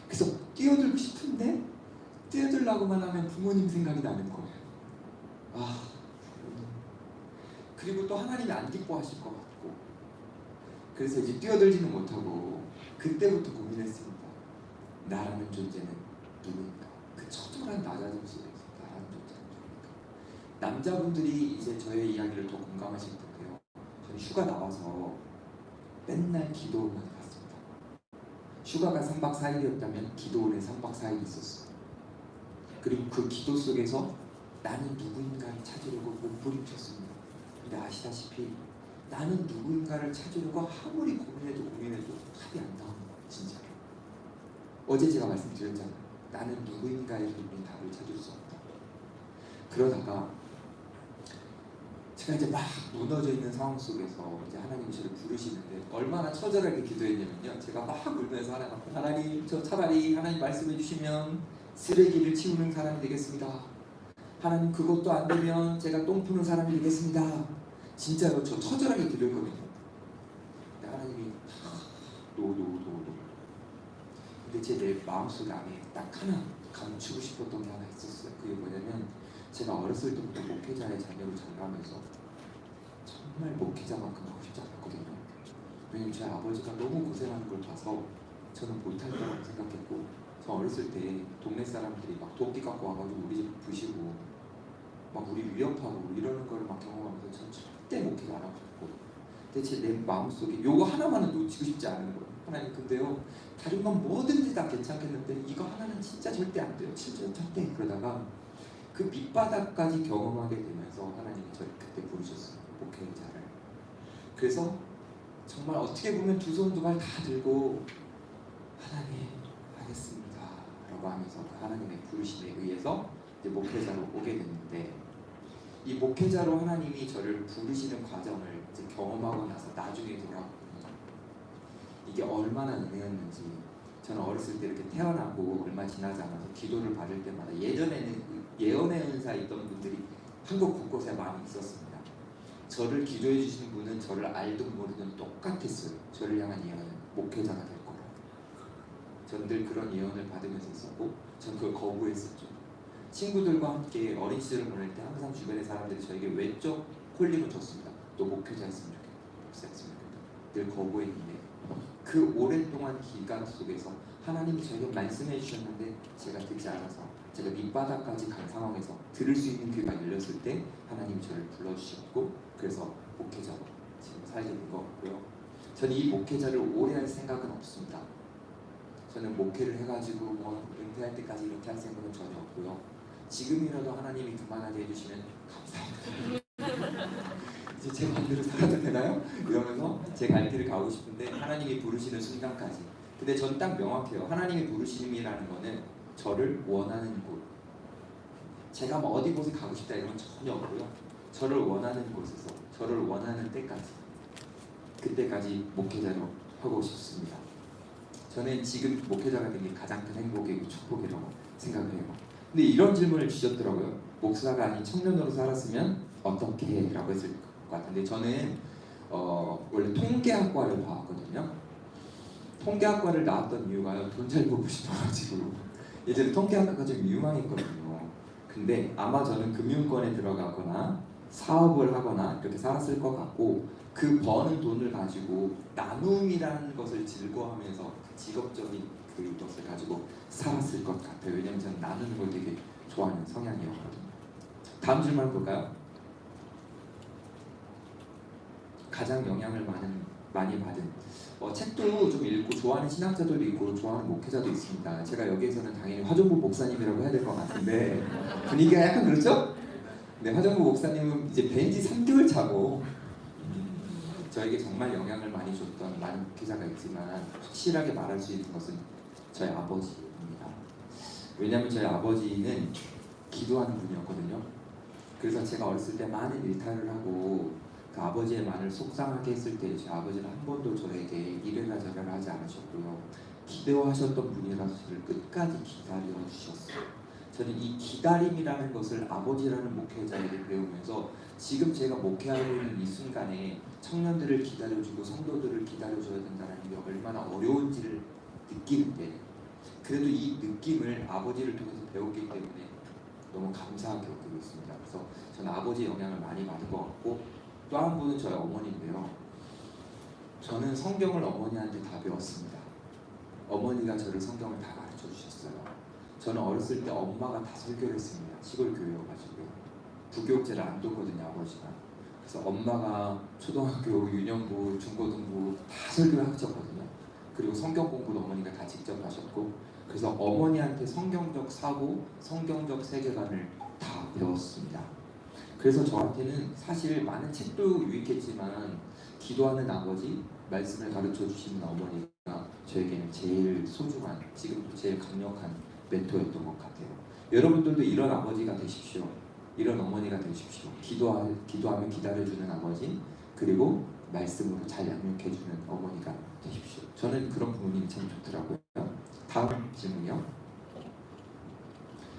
그래서 뛰어들고 싶은데 뛰어들라고만 하면 부모님 생각이 나는 거예요. 그리고 또 하나님이 안 기뻐하실 것 같고. 그래서 이제 뛰어들지는 못하고 그때부터 고민했습니다. 나라는 존재는 누구인가? 그 처절한 낮아짐 속에서 나라는 존재는 누구인가? 남자분들이 이제 저의 이야기를 더 공감하실 텐데요. 저는 휴가 나와서 맨날 기도원을 갔습니다. 휴가가 3박 4일이었다면 기도원에 3박 4일 있었어요. 그리고 그 기도 속에서 나는 누구인가를 찾으려고 몸부림쳤습니다. 근데 아시다시피 나는 누구인가를 찾으려고 아무리 고민해도 답이 안 나오는 거예요. 진짜로. 어제 제가 말씀드렸잖아요. 나는 누구인가에 있는 답을 찾을 수 없다. 그러다가 제가 이제 막 무너져 있는 상황 속에서 이제 하나님이 저를 부르시는데 얼마나 처절하게 기도했냐면요. 제가 막 울면서 하나님 저 차라리 하나님 말씀해 주시면 쓰레기를 치우는 사람이 되겠습니다. 하나님 그것도 안 되면 제가 똥 푸는 사람이 되겠습니다. 진짜로 저 처절하게 기도했거든요. 근데 하나님이 노. 근데 제 내 마음속 안에 딱 하나 감추고 싶었던 게 하나 있었어요. 그게 뭐냐면 제가 어렸을 때부터 목회자의 자녀로 자라면서 정말 목회자만큼 하고 싶지 않았거든요. 왜냐면 제 아버지가 너무 고생하는 걸 봐서 저는 못할 거라고 생각했고 저 어렸을 때 동네 사람들이 막 도끼 갖고 와가지고 우리 집 부시고 막 우리 위협하고 이러는 걸 막 경험하면서 저는 절대 목회자 안 하고 싶고 근데 제 내 마음속에 요거 하나만은 놓치고 싶지 않은 거예요. 하나님 근데요 다른 건 뭐든지 다 괜찮겠는데 이거 하나는 진짜 절대 안 돼요. 진짜 절대. 그러다가 그 밑바닥까지 경험하게 되면서 하나님이 저를 그때 부르셨어요. 목회자를. 그래서 정말 어떻게 보면 두 손 두 발 다 들고 하나님 하겠습니다 라고 하면서 그 하나님의 부르심에 의해서 이제 목회자로 오게 됐는데, 이 목회자로 하나님이 저를 부르시는 과정을 이제 경험하고 나서 나중에 돌아보거든요. 이게 얼마나 은혜였는지. 저는 어렸을 때 이렇게 태어나고 얼마 지나지 않아서 기도를 받을 때마다 예전에는 예언의 은사 있던 분들이 한국 곳곳에 많이 있었습니다. 저를 기도해 주시는 분은 저를 알든 모르든 똑같았어요. 저를 향한 예언은 목회자가 될 거라. 전 늘 그런 예언을 받으면서 있었고 전 그걸 거부했었죠. 친구들과 함께 어린 시절을 보낼 때 항상 주변의 사람들이 저에게 외적 콜링을 줬습니다. 너 목회자였으면 좋겠다. 목사였으면 좋겠다. 늘 거부했는데 그 오랫동안 기간 속에서 하나님이 저에게 말씀해 주셨는데 제가 듣지 않아서 제가 밑바닥까지 간 상황에서 들을 수 있는 귀가 열렸을 때 하나님이 저를 불러주셨고 그래서 목회자로 지금 살게 된 것 같고요. 저는 이 목회자를 오래 할 생각은 없습니다. 저는 목회를 해가지고 뭐 은퇴할 때까지 이렇게 할 생각은 전혀 없고요. 지금이라도 하나님이 그만하게 해주시면 감사합니다. 이제 제 맘대로 살아도 되나요? 이러면서 제 갈 길을 가고 싶은데 하나님이 부르시는 순간까지. 근데 전 딱 명확해요. 하나님이 부르심이라는 거는 저를 원하는 곳, 제가 뭐 어디 곳에 가고 싶다 이런 건 전혀 없고요. 저를 원하는 곳에서 저를 원하는 때까지, 그때까지 목회자로 하고 싶습니다. 저는 지금 목회자가 된 게 가장 큰 행복이고 축복이라고 생각해요. 근데 이런 질문을 주셨더라고요. 목사가 아닌 청년으로 살았으면 어떻게? 라고 했을 것 같은데 저는 원래 통계학과를 나왔거든요. 통계학과를 나왔던 이유가요. 돈 잘 벌고 싶어가지고. 예전에 통계학과가 좀 유망했거든요. 근데 아마 저는 금융권에 들어가거나 사업을 하거나 이렇게 살았을 것 같고 그 버는 돈을 가지고 나눔이라는 것을 즐거워하면서 직업적인 그것을 가지고 살았을 것 같아요. 왜냐면 저는 나누는 걸 되게 좋아하는 성향이었거든요. 다음 질문 볼까요? 가장 영향을 많이 받은 책도 좀 읽고 좋아하는 신학자들도 있고 좋아하는 목회자도 있습니다. 제가 여기에서는 당연히 화종국 목사님이라고 해야 될 것 같은데 분위기가 약간 그렇죠? 네, 화종국 목사님은 이제 뵌지 3개월 차고 저에게 정말 영향을 많이 줬던 많은 목회자가 있지만 확실하게 말할 수 있는 것은 저희 아버지입니다. 왜냐하면 저희 아버지는 기도하는 분이었거든요. 그래서 제가 어렸을 때 많은 일탈을 하고 그 아버지의 말을 속상하게 했을 때 제 아버지는 한 번도 저에게 이래라 저래라 하지 않으셨고요. 기도하셨던 분이라서 저를 끝까지 기다려 주셨어요. 저는 이 기다림이라는 것을 아버지라는 목회자에게 배우면서 지금 제가 목회하고 있는 이 순간에 청년들을 기다려주고 성도들을 기다려줘야 된다는 게 얼마나 어려운지를 느끼는데 그래도 이 느낌을 아버지를 통해서 배웠기 때문에 너무 감사하게 여기고 있습니다. 그래서 저는 아버지의 영향을 많이 받은 것 같고 또 한 분은 저희 어머니인데요. 저는 성경을 어머니한테 다 배웠습니다. 어머니가 저를 성경을 다 가르쳐 주셨어요. 저는 어렸을 때 엄마가 다 설교를 했습니다. 시골 교회여가지고 부교육제를 안 뒀거든요 아버지가. 그래서 엄마가 초등학교, 유년부, 중고등부 다 설교를 하셨거든요. 그리고 성경 공부도 어머니가 다 직접 하셨고 그래서 어머니한테 성경적 사고, 성경적 세계관을 다 배웠습니다. 그래서 저한테는 사실 많은 책도 유익했지만 기도하는 아버지, 말씀을 가르쳐 주시는 어머니가 저에게는 제일 소중한, 지금도 제일 강력한 멘토였던 것 같아요. 여러분들도 이런 아버지가 되십시오. 이런 어머니가 되십시오. 기도하며 기다려주는 아버지, 그리고 말씀으로 잘 양육해주는 어머니가 되십시오. 저는 그런 부모님이 참 좋더라고요. 다음 질문이요.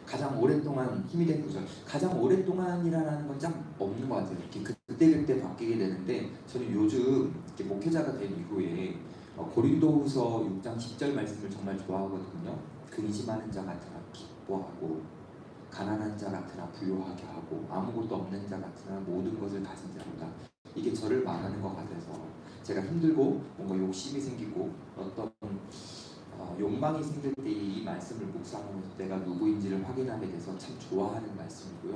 가장 오랫동안 힘이 된 구절. 가장 오랫동안이라는 건 참 없는 것 같아요. 이렇게 그때그때 바뀌게 되는데 저는 요즘 이렇게 목회자가 된 이후에 고린도후서 6장 10절 말씀을 정말 좋아하거든요. 근심하는 자 같으나 기뻐하고 가난한 자 같으나 부유하게 하고 아무것도 없는 자 같으나 모든 것을 가진 자로다. 이게 저를 말하는 것 같아서 제가 힘들고 뭔가 욕심이 생기고 어떤 욕망이 생길 때 이 말씀을 묵상하면서 내가 누구인지를 확인하게 돼서 참 좋아하는 말씀이고요.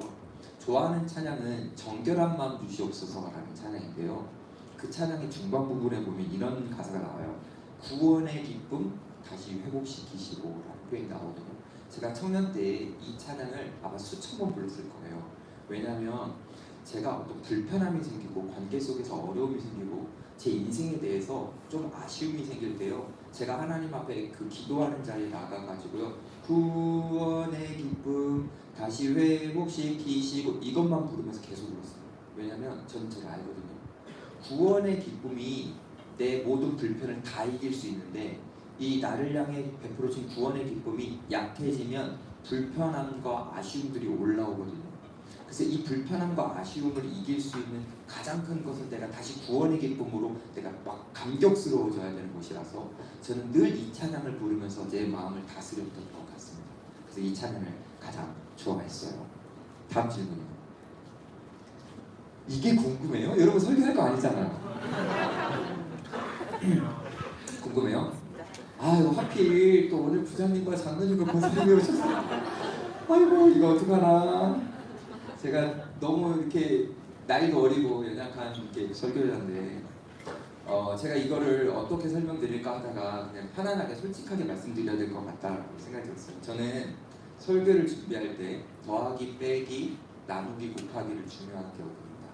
좋아하는 찬양은 정결한 마음 주시옵소서라는 찬양인데요. 그 찬양의 중반 부분에 보면 이런 가사가 나와요. 구원의 기쁨 다시 회복시키시고 라는 표현이 나오거든요. 제가 청년 때 이 찬양을 아마 수천 번 불렀을 거예요. 왜냐하면 제가 어떤 불편함이 생기고 관계 속에서 어려움이 생기고 제 인생에 대해서 좀 아쉬움이 생길 때요, 제가 하나님 앞에 그 기도하는 자리에 나가가지고요, 구원의 기쁨 다시 회복시키시고 이것만 부르면서 계속 울었어요. 왜냐면 저는 제가 알거든요. 구원의 기쁨이 내 모든 불편을 다 이길 수 있는데, 이 나를 향해 베풀어진 구원의 기쁨이 약해지면 불편함과 아쉬움들이 올라오거든요. 그래서 이 불편함과 아쉬움을 이길 수 있는 가장 큰 것은 내가 다시 구원의 기쁨으로 내가 막 감격스러워져야 되는 것이라서 저는 늘 이 찬양을 부르면서 제 마음을 다스렸던 것 같습니다. 그래서 이 찬양을 가장 좋아했어요. 다음 질문이요. 이게 궁금해요? 여러분 설교할 거 아니잖아요. 궁금해요? 아이고, 하필 또 오늘 부장님과 장로님과 권사님이 오셨어요. 아이고, 이거 어떡하나. 제가 너무 이렇게 나이도 어리고 연약한 이렇게 설교자인데, 제가 이거를 어떻게 설명드릴까 하다가 그냥 편안하게 솔직하게 말씀드려야 될 것 같다라고 생각이 들었어요. 저는 설교를 준비할 때 더하기, 빼기, 나누기, 곱하기를 중요하게 여깁니다.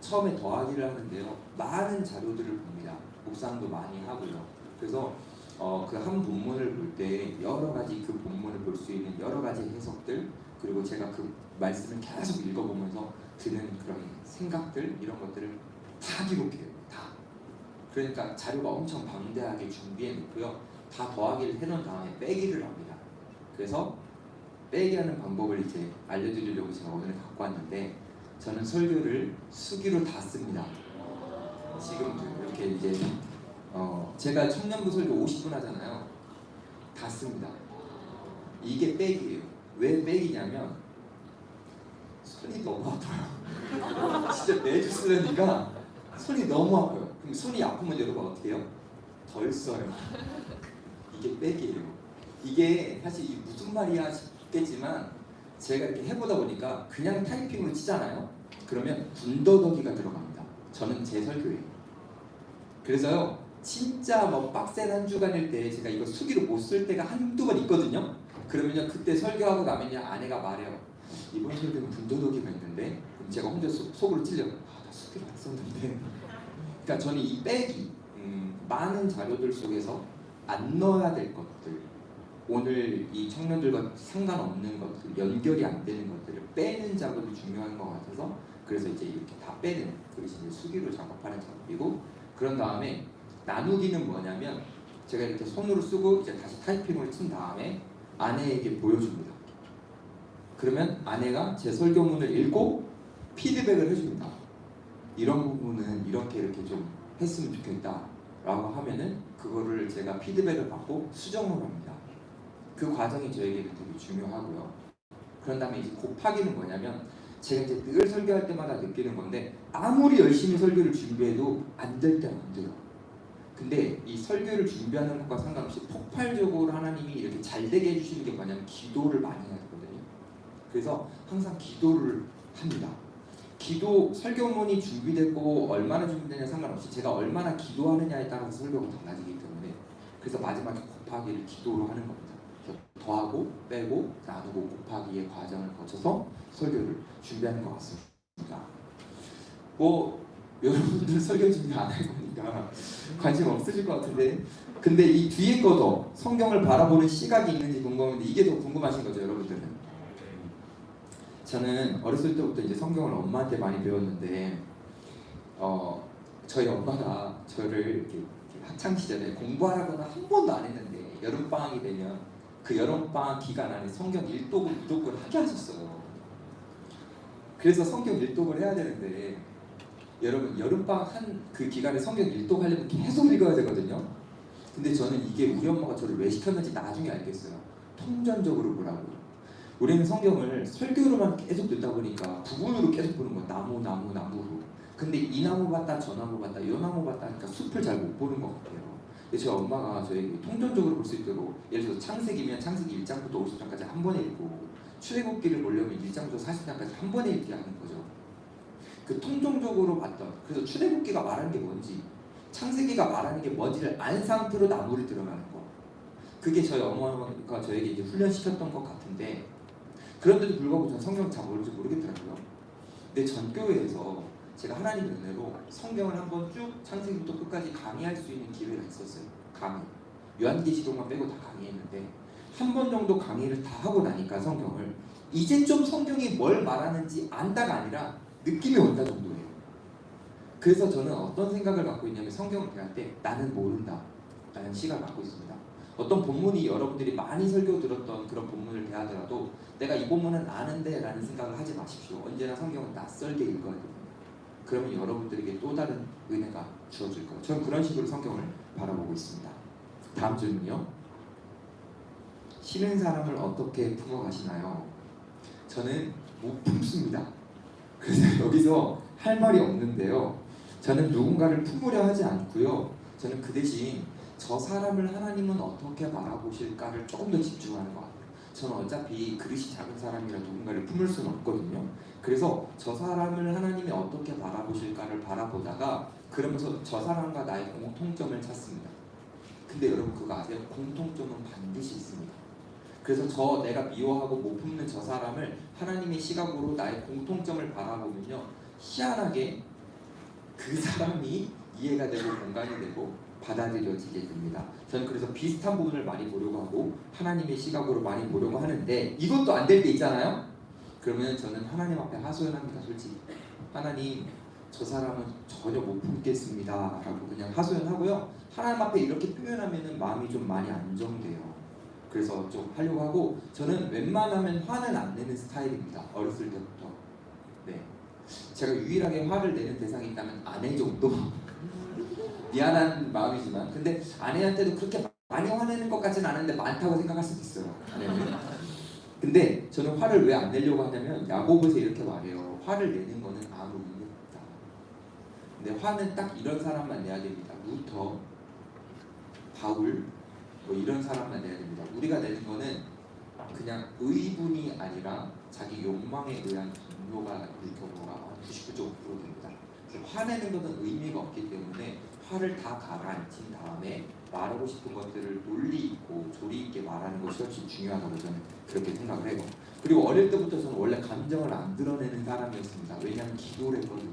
처음에 더하기를 하는데요, 많은 자료들을 봅니다. 묵상도 많이 하고요. 그래서 그 한 본문을 볼 때 여러 가지 그 본문을 볼 수 있는 여러 가지 해석들, 그리고 제가 그 말씀을 계속 읽어보면서 드는 그런 생각들, 이런 것들을 다 기록해요. 다. 그러니까 자료가 엄청 방대하게 준비해 놓고요, 다 더하기를 해놓은 다음에 빼기를 합니다. 그래서 빼기 하는 방법을 이제 알려드리려고 제가 오늘 갖고 왔는데, 저는 설교를 수기로 다 씁니다. 지금도 이렇게 이제 제가 청년부 설교 50분 하잖아요. 다 씁니다. 이게 백이에요. 왜 백이냐면 손이 너무 아파요. 진짜 매주 쓰려니까 손이 너무 아파요. 그럼 손이 아프면 여러분 어떻게 해요? 덜 써요. 이게 백이에요. 이게 사실 이게 무슨 말이야 싶겠지만, 제가 이렇게 해보다 보니까 그냥 타이핑으로 치잖아요. 그러면 군더더기가 들어갑니다. 저는 제 설교예요. 그래서요, 진짜 뭐 빡센 한 주간일 때 제가 이거 수기로 못 쓸 때가 한두 번 있거든요. 그러면요, 그때 설교하고 나면요, 아내가 말해요. 이번 설교는 군더더기가 있는데. 그럼 제가 혼자 속으로 찔려요. 나 수기로 안 썼는데. 그러니까 저는 이 빼기, 많은 자료들 속에서 안 넣어야 될 것들, 오늘 이 청년들과 상관없는 것들, 연결이 안 되는 것들을 빼는 작업이 중요한 것 같아서, 그래서 이제 이렇게 다 빼는, 그것이 이제 수기로 작업하는 작업이고, 그런 다음에 나누기는 뭐냐면, 제가 이렇게 손으로 쓰고 이제 다시 타이핑을 친 다음에 아내에게 보여줍니다. 그러면 아내가 제 설교문을 읽고 피드백을 해줍니다. 이런 부분은 이렇게 좀 했으면 좋겠다 라고 하면은 그거를 제가 피드백을 받고 수정을 합니다. 그 과정이 저에게는 되게 중요하고요. 그런 다음에 이제 곱하기는 뭐냐면, 제가 이제 늘 설교할 때마다 느끼는 건데, 아무리 열심히 설교를 준비해도 안 될 때는 안 돼요. 근데 이 설교를 준비하는 것과 상관없이 폭발적으로 하나님이 이렇게 잘 되게 해주시는 게 뭐냐면, 기도를 많이 해야 되거든요. 그래서 항상 기도를 합니다. 기도, 설교문이 준비됐고 얼마나 준비되냐 상관없이 제가 얼마나 기도하느냐에 따라서 설교가 달라지기 때문에, 그래서 마지막에 곱하기를 기도로 하는 겁니다. 더하고 빼고 나누고 곱하기의 과정을 거쳐서 설교를 준비하는 것 같습니다. 뭐 여러분들 설교 준비 안 할 거니까 관심 없으실 것 같은데, 근데 이 뒤에 거도 성경을 바라보는 시각이 있는지 궁금한데, 이게 더 궁금하신 거죠, 여러분들은? 저는 어렸을 때부터 이제 성경을 엄마한테 많이 배웠는데, 저희 엄마가 저를 이렇게 학창 시절에 공부하라고는 한 번도 안 했는데, 여름 방학이 되면 그 여름방학 기간 안에 성경 일독을 무조건 하게 하셨어요. 그래서 성경 일독을 해야 되는데, 여러분 여름방학 한 그 기간에 성경 일독하려면 계속 읽어야 되거든요. 근데 저는 이게 우리 엄마가 저를 왜 시켰는지 나중에 알겠어요. 통전적으로 보라고. 우리는 성경을 설교로만 계속 듣다 보니까 부분으로 계속 보는 거야. 나무로. 근데 이 나무 봤다, 저 나무 봤다, 이 나무 봤다 하니까 숲을 잘 못 보는 것 같아요. 저희 엄마가 저에게 통전적으로 볼 수 있도록, 예를 들어서 창세기면 창세기 1장부터 50장까지 한 번에 읽고, 출애굽기를 보려면 1장부터 40장까지 한 번에 읽게 하는 거죠. 그 통정적으로 봤던, 그래서 출애굽기가 말하는 게 뭔지, 창세기가 말하는 게 뭔지를 안 상태로 나무를 들어가는 거. 그게 저희 어머니가 저에게 이제 훈련시켰던 것 같은데, 그런데도 불구하고 저는 성경을 잘 모르겠더라고요. 근데 전교회에서 제가 하나님의 은혜로 성경을 한번 쭉 창세기부터 끝까지 강의할 수 있는 기회가 있었어요. 강의. 요한계시록만 빼고 다 강의했는데, 한 번 정도 강의를 다 하고 나니까 성경을 이제 좀 성경이 뭘 말하는지 안다가 아니라 느낌이 온다 정도예요. 그래서 저는 어떤 생각을 갖고 있냐면, 성경을 대할 때 나는 모른다 라는 시각을 갖고 있습니다. 어떤 본문이 여러분들이 많이 설교 들었던 그런 본문을 대하더라도 내가 이 본문은 아는데 라는 생각을 하지 마십시오. 언제나 성경은 낯설게 읽어야 됩니다. 그러면 여러분들에게 또 다른 은혜가 주어질 거예요. 저는 그런 식으로 성경을 바라보고 있습니다. 다음 질문이요. 쉬는 사람을 어떻게 품어가시나요? 저는 못 품습니다. 그래서 여기서 할 말이 없는데요. 저는 누군가를 품으려 하지 않고요. 저는 그 대신 저 사람을 하나님은 어떻게 바라보실까를 조금 더 집중하는 것 같아요. 저는 어차피 그릇이 작은 사람이라 누군가를 품을 수는 없거든요. 그래서 저 사람을 하나님이 어떻게 바라보실까를 바라보다가 그러면서 저 사람과 나의 공통점을 찾습니다. 근데 여러분 그거 아세요? 공통점은 반드시 있습니다. 그래서 내가 미워하고 못 품는 저 사람을 하나님의 시각으로 나의 공통점을 바라보면요, 희한하게 그 사람이 이해가 되고 공감이 되고 받아들여지게 됩니다. 저는 그래서 비슷한 부분을 많이 보려고 하고 하나님의 시각으로 많이 보려고 하는데, 이것도 안 될 때 있잖아요. 그러면 저는 하나님 앞에 하소연합니다. 솔직히 하나님, 저 사람은 전혀 못 품겠습니다 라고 그냥 하소연하고요. 하나님 앞에 이렇게 표현하면 마음이 좀 많이 안정돼요. 그래서 좀 하려고 하고, 저는 웬만하면 화는 안 내는 스타일입니다. 어렸을 때부터. 네, 제가 유일하게 화를 내는 대상이 있다면 아내 정도. 미안한 마음이지만, 근데 아내한테도 그렇게 많이 화내는 것 같지는 않은데 많다고 생각할 수도 있어요. 아내는. 근데 저는 화를 왜 안 내려고 하냐면, 야고보서 이렇게 말해요. 화를 내는 거는 아무 의미 없다. 근데 화는 딱 이런 사람만 내야 됩니다. 루터, 바울, 뭐 이런 사람만 내야 됩니다. 우리가 내는 거는 그냥 의분이 아니라 자기 욕망에 의한 분노가 일 경우가 99.5% 됩니다. 그래서 화내는 것은 의미가 없기 때문에 화를 다 가라앉힌 다음에 말하고 싶은 것들을 논리 있고 조리 있게 말하는 것이 훨씬 중요하다고 저는 그렇게 생각을 해요. 그리고 어릴 때부터 저는 원래 감정을 안 드러내는 사람이었습니다. 왜냐하면 기도를 했거든요.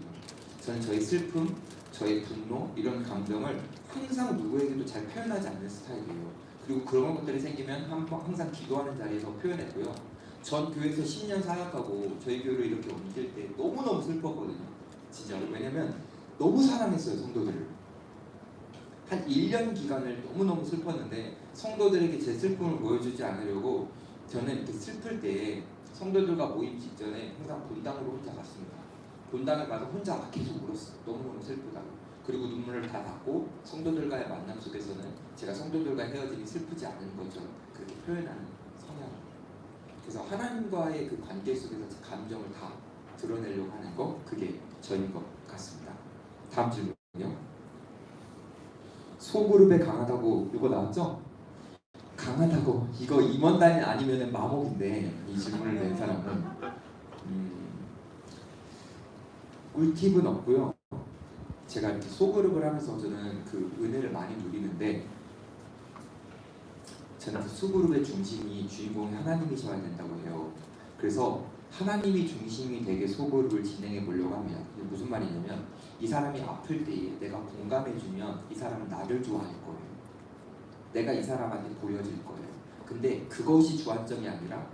저는 저의 슬픔, 저의 분노, 이런 감정을 항상 누구에게도 잘 표현하지 않는 스타일이에요. 그리고 그런 것들이 생기면 항상 기도하는 자리에서 표현했고요. 전 교회에서 10년 사역하고 저희 교회로 이렇게 옮길 때 너무너무 슬펐거든요. 진짜로. 왜냐면 너무 사랑했어요, 성도들을. 한 1년 기간을 너무너무 슬펐는데, 성도들에게 제 슬픔을 보여주지 않으려고 저는 이렇게 슬플 때 성도들과 모임 직전에 항상 본당으로 혼자 갔습니다. 본당을 가서 혼자 막 계속 울었어요. 너무너무 슬프다고. 그리고 눈물을 다 닦고 성도들과의 만남 속에서는 제가 성도들과 헤어짐이 슬프지 않은 것처럼 그렇게 표현하는 성향입니다. 그래서 하나님과의 그 관계 속에서 제 감정을 다 드러내려고 하는 거, 그게 저인 것 같습니다. 다음 질문요. 소그룹에 강하다고, 이거 나왔죠? 강하다고, 이거 임원단이 아니면 마목인데, 이 질문을 낸 사람은 꿀팁은 없고요. 제가 이렇게 소그룹을 하면서 저는 그 은혜를 많이 누리는데, 저는 그 소그룹의 중심이 주인공이 하나님이셔야 된다고 해요. 그래서 하나님이 중심이 되게 소그룹을 진행해 보려고 합니다. 무슨 말이냐면, 이 사람이 아플 때에 내가 공감해주면 이 사람은 나를 좋아할 거예요. 내가 이 사람한테 보여질 거예요. 근데 그것이 주안점이 아니라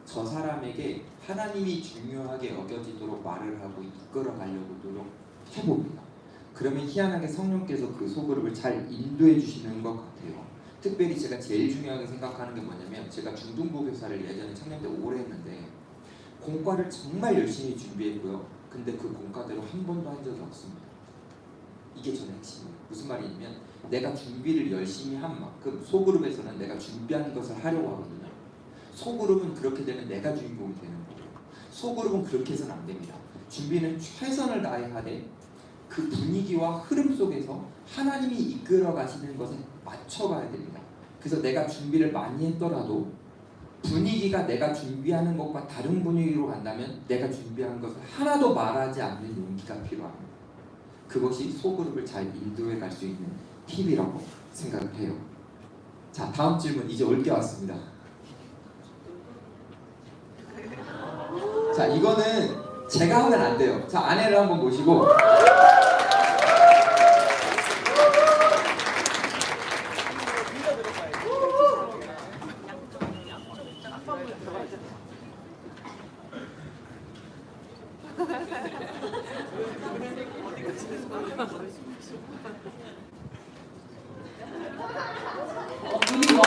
저 사람에게 하나님이 중요하게 여겨지도록 말을 하고 이끌어 가려고 노력해봅니다. 그러면 희한하게 성령께서 그 소그룹을 잘 인도해 주시는 것 같아요. 특별히 제가 제일 중요하게 생각하는 게 뭐냐면, 제가 중등부교사를 예전에 청년 때 오래 했는데 공과를 정말 열심히 준비했고요. 근데 그 공과대로 한 번도 한 적이 없습니다. 이게 저는 핵심이에요. 무슨 말이냐면, 내가 준비를 열심히 한 만큼 소그룹에서는 내가 준비한 것을 하려고 하거든요. 소그룹은 그렇게 되면 내가 주인공이 되는 거예요. 소그룹은 그렇게 해서는 안 됩니다. 준비는 최선을 다해 하되 그 분위기와 흐름 속에서 하나님이 이끌어 가시는 것에 맞춰가야 됩니다. 그래서 내가 준비를 많이 했더라도 분위기가 내가 준비하는 것과 다른 분위기로 간다면 내가 준비한 것을 하나도 말하지 않는 용기가 필요합니다. 그것이 소그룹을 잘 인도해 갈 수 있는 팁이라고 생각을 해요. 자, 다음 질문 이제 올 게 왔습니다. 자, 이거는 제가 하면 안 돼요. 자, 아내를 한번 모시고. 눈이 너무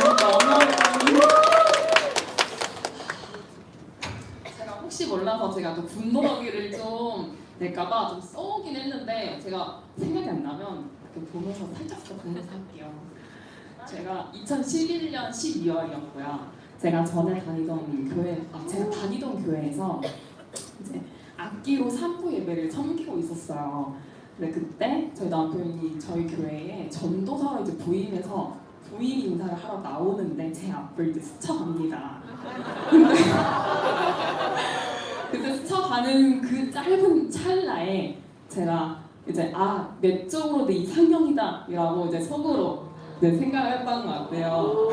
제가 혹시 몰라서 제가 또 분노하기를 좀 낼까봐 좀 써오긴 했는데 제가 생각이 안 나면 이렇게 보면서 살짝 보면서 할게요. 제가 2011년 12월이었고요. 제가 전에 다니던 교회, 제가 다니던 교회에서 이제 악기로 산부 예배를 섬기고 있었어요. 근데 그때 저희 남편이 저희 교회에 전도사로 이제 부임해서 부임 인사를 하러 나오는데 제 앞을 이제 스쳐갑니다. 그때 스쳐가는 그 짧은 찰나에 제가 이제 내적으로 내 이상형이다 라고 이제 속으로 생각을 했던 것 같아요.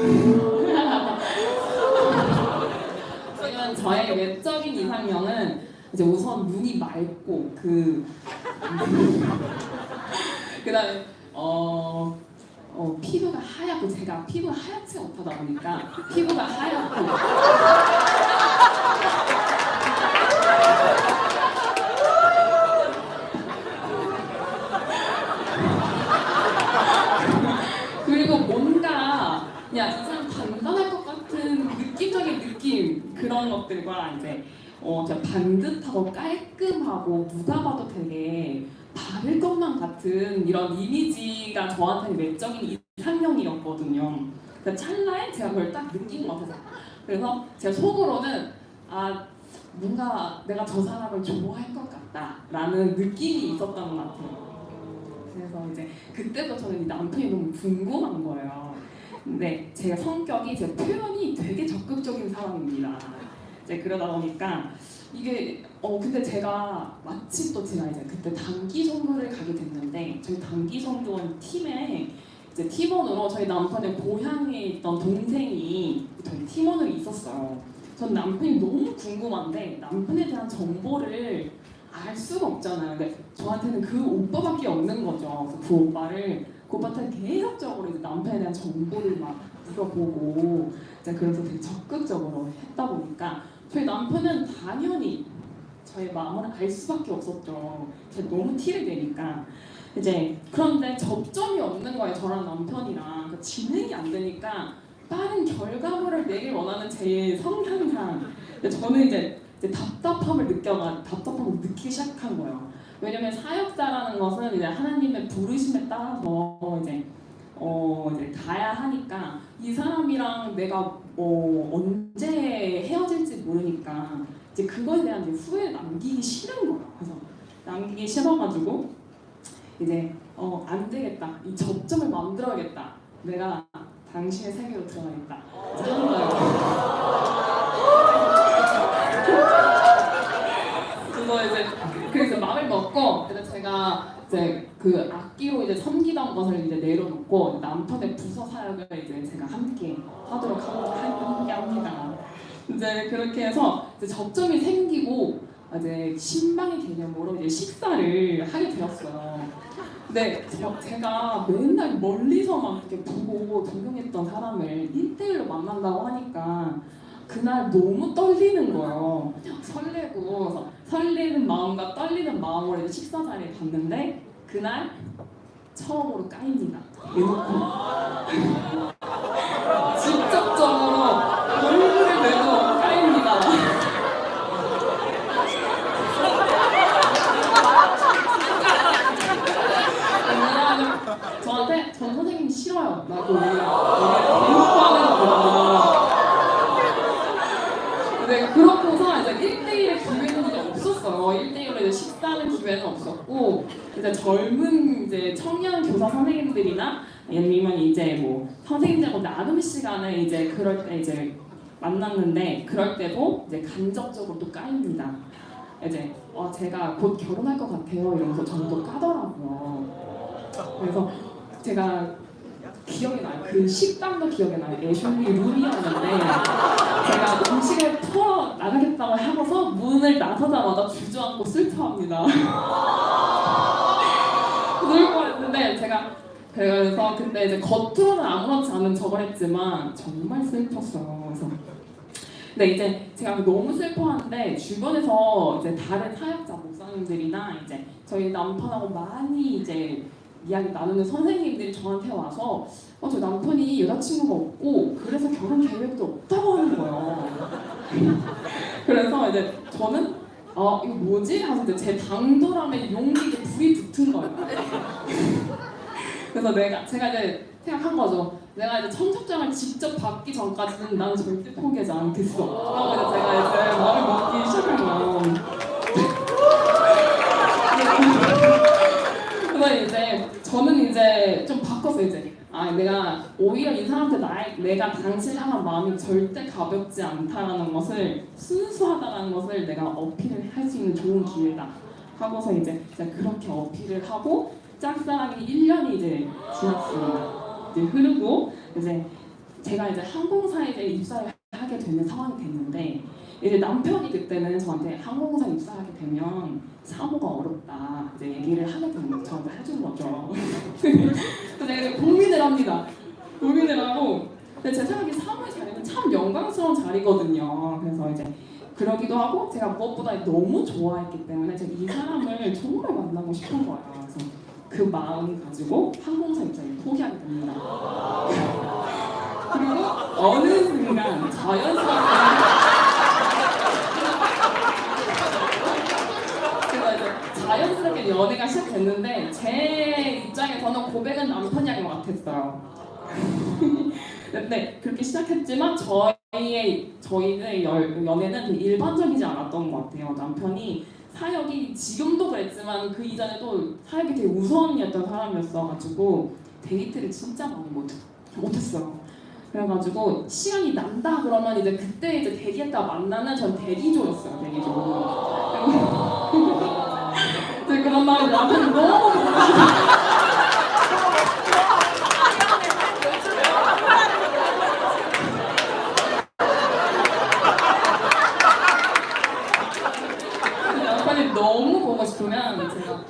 왜냐면 저의 외적인 이상형은 이제 우선 눈이 맑고 그다음에 피부가 하얗고 제가 피부가 하얗지 못하다 보니까 피부가 하얗고 그리고 뭔가 그냥 이 사람 단단할 것 같은 느낌적인 느낌 그런 것들과 이제 제가 반듯하고 깔끔하고 누가 봐도 되게 바를 것만 같은 이런 이미지가 저한테는 외적인 이상형이었거든요. 그러니까 찰나에 제가 그걸 딱 느낀 것 같아서 그래서 제가 속으로는 뭔가 내가 저 사람을 좋아할 것 같다라는 느낌이 있었던 것 같아요. 그래서 이제 그때도 저는 이 남편이 너무 궁금한 거예요. 근데 제가 성격이 제 표현이 되게 적극적인 사람입니다. 이제 그러다 보니까 이게 근데 제가 마침 또 제가 이제 그때 단기 선교를 가게 됐는데 저희 단기 선교원 팀에 이제 팀원으로 저희 남편의 고향에 있던 동생이 저희 팀원으로 있었어요. 전 남편이 너무 궁금한데 남편에 대한 정보를 알 수가 없잖아요. 근데 저한테는 그 오빠밖에 없는 거죠. 그래서 그 오빠한테 계속적으로 이제 남편에 대한 정보를 막 물어보고 이제 그래서 되게 적극적으로 했다 보니까 저희 남편은 당연히 저의 마음을 알 수밖에 없었죠. 제가 너무 티를 내니까 이제 그런데 접점이 없는 거예요. 저랑 남편이랑 그러니까 진행이 안 되니까 빠른 결과물을 내길 원하는 제 성향상 저는 이제 답답함을 느끼기 시작한 거예요. 왜냐면 사역자라는 것은 이제 하나님의 부르심에 따라서 이제 가야 하니까 이 사람이랑 내가 언제 헤어질지 모르니까 이제 그거에 대한 이제 후회를 남기기 싫은 거예요. 그래서 남기기 싫어가지고 이제 안 되겠다. 이 접점을 만들어야겠다. 내가 당신의 세계로 들어가겠다. 이제 한 거예요. 그래서 마음을 먹고 그래서 제가 이제 그 악기로 이제 섬기던 것을 이제 내려놓고 남편의 부서 사역을 이제 제가 함께 합니다. 이제 그렇게 해서 이제 접점이 생기고 이제 신방의 개념으로 이제 식사를 하게 되었어요. 근데 제가 맨날 멀리서만 이렇게 보고 존경했던 사람을 1대1로 만난다고 하니까 그날 너무 떨리는 거예요. 설레고 설레는 마음과 떨리는 마음으로 이제 식사 자리에 갔는데 그날 처음으로 까입니다. 직접적으로 얼굴을 내고 까입니다. 저한테 전 선생님이 싫어요. 라고 대놓고 하는 거거든요. 네, 그렇고서 이제 1대1의 기회는 이제 없었어요. 1대1로 이제 식사하는 기회는 없었고 이제 젊은 이제 청년 교사 선생님들이나 아니면 이제 뭐 선생님들하고 나눔 시간을 이제 그럴 때 이제 만났는데 그럴 때도 이제 간접적으로 또 까입니다. 이제 제가 곧 결혼할 것 같아요 이러면서 저는 또 까더라고요. 그래서 제가 기억이 나요. 그 식당도 기억이 나요. 애슐리 룸이었는데 제가 음식을 풀어 나가겠다고 하고서 문을 나서자마자 주저앉고 슬퍼합니다. 그럴 뻔했는데 제가 그래서 근데 이제 겉으로는 아무렇지 않은 척을 했지만 정말 슬펐어요. 그래서 근데 이제 제가 너무 슬퍼하는데 주변에서 이제 다른 사역자 목사님들이나 이제 저희 남편하고 많이 이제 이야기 나누는 선생님들이 저한테 와서 저 남편이 여자친구가 없고 그래서 결혼 계획도 없다고 하는 거예요. 그래서 이제 저는 이거 뭐지? 하면서 이제 제 당돌함에 용기에 불이 붙은 거예요. 그래서 제가 이제 생각한 거죠. 내가 이제 청첩장을 직접 받기 전까지는 나는 절대 포기하지 않겠어. 그러고 이제 제가 이제 마음을 먹기 시작한 거예요. 그래서 이제 저는 이제 좀 바꿨어요. 이제 내가 오히려 이 사람한테 내가 당신을 향한 마음이 절대 가볍지 않다라는 것을 순수하다라는 것을 내가 어필을 할 수 있는 좋은 기회다 하고서 이제 그렇게 어필을 하고 짝사랑이 1년이 이제 지났습니다. 이제 흐르고 이제 제가 이제 항공사에 이제 입사를 하게 되는 상황이 됐는데 이제 남편이 그때는 저한테 항공사 입사하게 되면 사고가 어렵다 이제 얘기를 하게 되는 저한테 해준 거죠. 그래서 제가 이제 고민을 합니다. 고민을 하고 근데 제 생각에 사무의 자리는 참 영광스러운 자리거든요. 그래서 이제 그러기도 하고 제가 무엇보다 너무 좋아했기 때문에 제가 이 사람을 정말 만나고 싶은 거예요. 그래서 그 마음 가지고 항공사 입사를 포기하게 됩니다. 그리고 어느 순간 자연스럽게 연애가 시작됐는데 제 입장에서는 고백은 남편이 아닌 것 같았어요. 근데 그렇게 시작했지만 저희의 연애는 일반적이지 않았던 것 같아요. 남편이 사역이 지금도 그랬지만 그 이전에도 사역이 되게 우선이었던 사람이었어가지고 데이트를 진짜 많이 못했어요. 그래가지고 시간이 난다 그러면 이제 그때 이제 대기했다 만나는 전 대기조였어요. 대기조. 이제 그런 말이 남편이 너무 남편이 너무 보고 싶으면 제가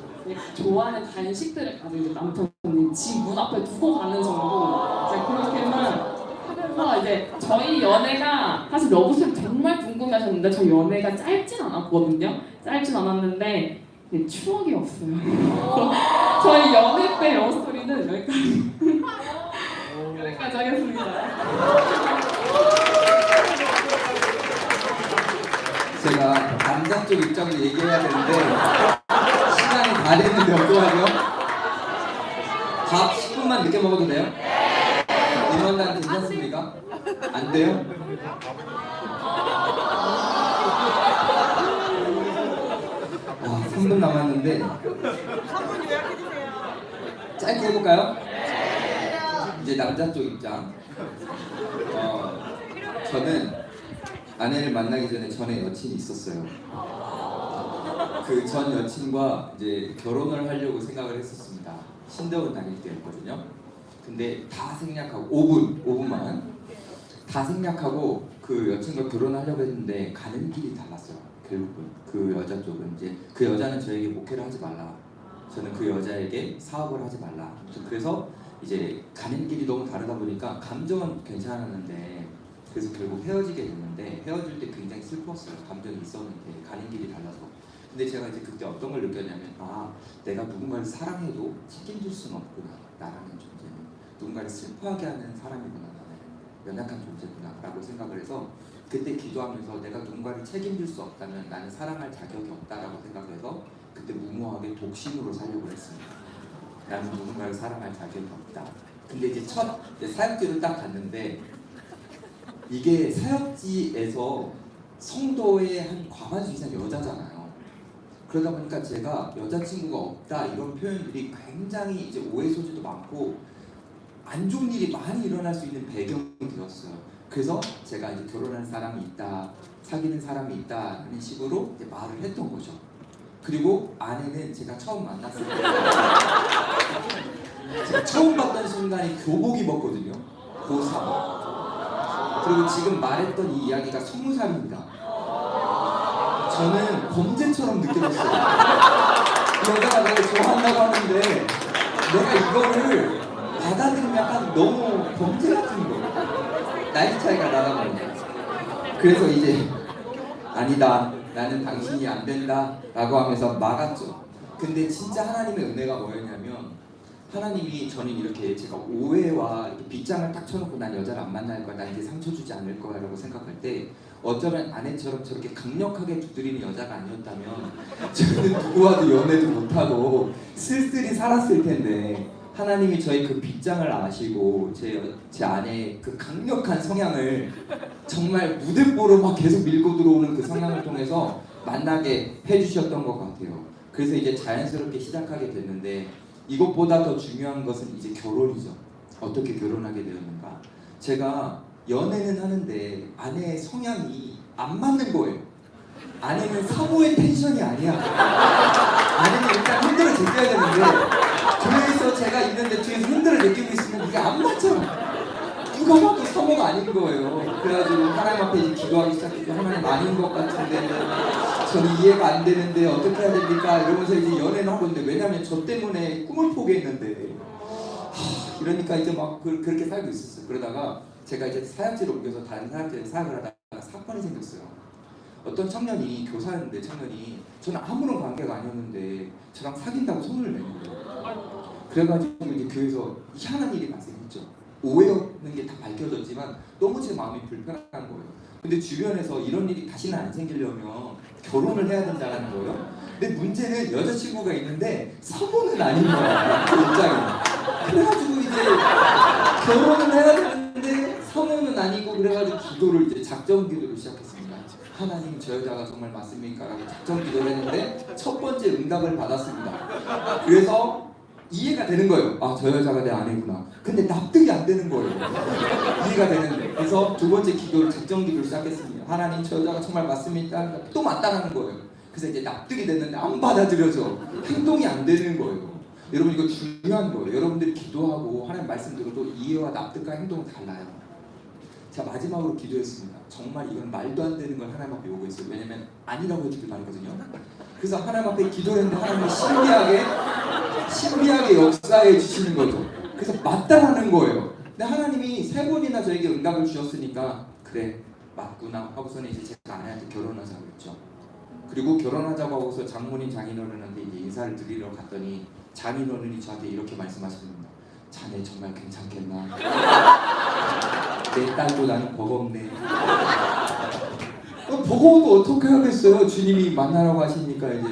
좋아하는 간식들을 가지고 남편이 집 문 앞에 두고 가는 정도 이제 그렇게만 하면서 이제 저희 연애가 사실 러브스토리 정말 궁금해하셨는데 저희 연애가 짧진 않았거든요. 짧진 않았는데 추억이 없어요. 저희 연애 때 러브스토리는 여기까지 하겠습니다. 제가 남자 쪽 입장을 얘기해야 되는데 시간이 다 됐는데 어떡하죠? 밥 10분만 늦게 먹어도 돼요? 인원단 괜찮습니까? 안 돼요? 와, 3분 남았는데 3분이 왜 이렇게 드세요? 짧게 해볼까요? 이제 남자 쪽 입장. 저는 아내를 만나기 전에 여친이 있었어요. 그 전 여친과 이제 결혼을 하려고 생각을 했었습니다. 신대원 다닐 때였거든요. 근데 다 생략하고 5분만 다 생략하고 그 여친과 결혼하려고 했는데 가는 길이 달랐어요. 결국은 그 여자 쪽은 이제 그 여자는 저에게 목회를 하지 말라. 저는 그 여자에게 사업을 하지 말라. 그래서 이제 가는 길이 너무 다르다 보니까 감정은 괜찮았는데 그래서 결국 헤어지게 됐는데 헤어질 때 굉장히 슬펐어요. 감정이 있었는데 가는 길이 달라서. 근데 제가 이제 그때 어떤 걸 느꼈냐면 내가 누군가를 사랑해도 책임질 수는 없구나. 나라는 존재는 누군가를 슬퍼하게 하는 사람이구나. 나는 연약한 존재구나 라고 생각을 해서 그때 기도하면서 내가 누군가를 책임질 수 없다면 나는 사랑할 자격이 없다라고 생각을 해서 그때 무모하게 독신으로 살려고 했습니다. 나는 누군가를 사랑할 자격이 없다. 근데 이제 첫 사역지를 딱 갔는데 이게 사역지에서 성도의 한 과반수 이상 여자잖아요. 그러다 보니까 제가 여자친구가 없다 이런 표현들이 굉장히 이제 오해 소지도 많고 안 좋은 일이 많이 일어날 수 있는 배경이 되었어요. 그래서 제가 이제 결혼할 사람이 있다, 사귀는 사람이 있다 하는 식으로 이제 말을 했던 거죠. 그리고 아내는 제가 처음 만났을 때 제가 처음 봤던 순간이 교복 입었거든요. 고3. 그리고 지금 말했던 이 이야기가 20살입니다. 저는 범죄처럼 느껴졌어요. 여자가 나를 좋아한다고 하는데 내가 이거를 받아들이면 약간 너무 범죄 같은 거. 나이 차이가 나다 보니까. 그래서 이제 아니다, 나는 당신이 안 된다 라고 하면서 막았죠. 근데 진짜 하나님의 은혜가 뭐였냐면, 하나님이 저는 이렇게 제가 오해와 이렇게 빗장을 딱 쳐놓고 난 여자를 안 만날 거야, 난 이제 상처 주지 않을 거야 라고 생각할 때, 어쩌면 아내처럼 저렇게 강력하게 두드리는 여자가 아니었다면 저는 누구와도 연애도 못하고 쓸쓸히 살았을 텐데, 하나님이 저의 그 빗장을 아시고 제 아내의 그 강력한 성향을 정말 무대뽀로 막 계속 밀고 들어오는 그 성향을 통해서 만나게 해주셨던 것 같아요. 그래서 이제 자연스럽게 시작하게 됐는데, 이것보다 더 중요한 것은 이제 결혼이죠. 어떻게 결혼하게 되었는가? 제가 연애는 하는데 아내의 성향이 안 맞는 거예요. 아내는 사모의 텐션이 아니야. 아내는 일단 흔들어 제껴야 되는데, 교회에서 제가 있는데 뒤에서 흔들어 제끼고 있으면 이게 안 맞잖아. 누가 봐도 사모가 아닌 거예요. 그래가지고 하나님 앞에 이제 기도하기 시작했고, 하나님 아닌 것 같은데 저는 이해가 안 되는데 어떻게 해야 됩니까? 이러면서 이제 연애를 하고 있는데, 왜냐면 저 때문에 꿈을 포기했는데 이러니까 이제 막 그렇게 살고 있었어요. 그러다가 제가 이제 사역지를 옮겨서 다른 사역지에 사역을 하다가 사건이 생겼어요. 어떤 청년이, 교사였는데 청년이, 저는 아무런 관계가 아니었는데 저랑 사귄다고 손을 낸 거예요. 그래가지고 이제 교회에서 희한한 일이 발생했죠. 오해였는 게 다 밝혀졌지만 너무 제 마음이 불편한 거예요. 근데 주변에서 이런 일이 다시는 안 생기려면 결혼을 해야 된다는 거예요. 근데 문제는 여자친구가 있는데 사모는 아닌 거야, 그 입장이. 그래가지고 이제 결혼을 해야 되는데 사모는 아니고, 그래가지고 기도를 이제 작정 기도를 시작했습니다. 하나님, 저 여자가 정말 맞습니까? 라고 작정 기도를 했는데 첫 번째 응답을 받았습니다. 그래서 이해가 되는 거예요. 아, 저 여자가 내 아내구나. 근데 납득이 안 되는 거예요. 이해가 되는데. 그래서 두 번째 기도를, 작정 기도를 시작했습니다. 하나님, 저 여자가 정말 맞습니까? 또 맞다라는 거예요. 그래서 이제 납득이 됐는데 안 받아들여져. 행동이 안 되는 거예요. 여러분, 이거 중요한 거예요. 여러분들이 기도하고 하나님 말씀 들어도 이해와 납득과 행동은 달라요. 자, 마지막으로 기도했습니다. 정말 이건 말도 안 되는 걸 하나님 앞에 요구했어요. 왜냐면 아니라고 해주길 바랬거든요. 그래서 하나님 앞에 기도를 했는데 하나님이 신비하게 역사해 주시는 거죠. 그래서 맞다라는 거예요. 근데 하나님이 3번이나 저에게 응답을 주셨으니까 그래, 맞구나 하고서는 이제 제가 아내한테 결혼하자고 했죠. 그리고 결혼하자고 하고서 장모님, 장인어른한테 이제 인사를 드리러 갔더니 장인어른이 저한테 이렇게 말씀하십니다. 자네 정말 괜찮겠나? 내 딸도 나는 버겁네. 버거워도 어떻게 하겠어요? 주님이 만나라고 하시니까 이제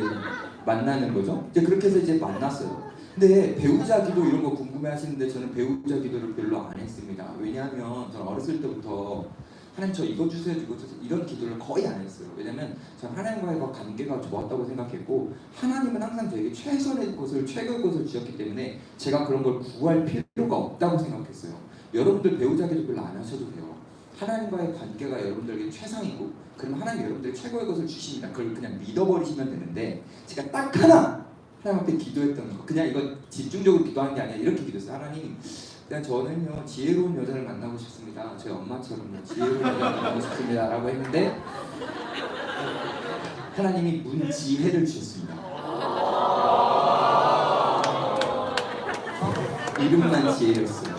만나는 거죠. 이제 그렇게 해서 이제 만났어요. 근데 배우자 기도 이런 거 궁금해 하시는데 저는 배우자 기도를 별로 안 했습니다. 왜냐하면 저는 어렸을 때부터 하나님 저 이거 주세요, 이거 주세요, 이런 기도를 거의 안 했어요. 왜냐면 저는 하나님과의 관계가 좋았다고 생각했고, 하나님은 항상 저에게 최선의 것을, 최고의 것을 주셨기 때문에 제가 그런 걸 구할 필요가 없다고 생각했어요. 여러분들 배우자 기도 별로 안 하셔도 돼요. 하나님과의 관계가 여러분들에게 최상이고, 그럼 하나님 여러분들에게 최고의 것을 주십니다. 그걸 그냥 믿어버리시면 되는데, 제가 딱 하나 하나님 앞에 기도했던 거, 그냥 이거 집중적으로 기도하는 게 아니라 이렇게 기도했어요. 하나님, 그냥 저는요 지혜로운 여자를 만나고 싶습니다. 저희 엄마처럼요 지혜로운 여자를 만나고 싶습니다 라고 했는데 하나님이 문지혜를 주셨습니다. 이름만 지혜였어요.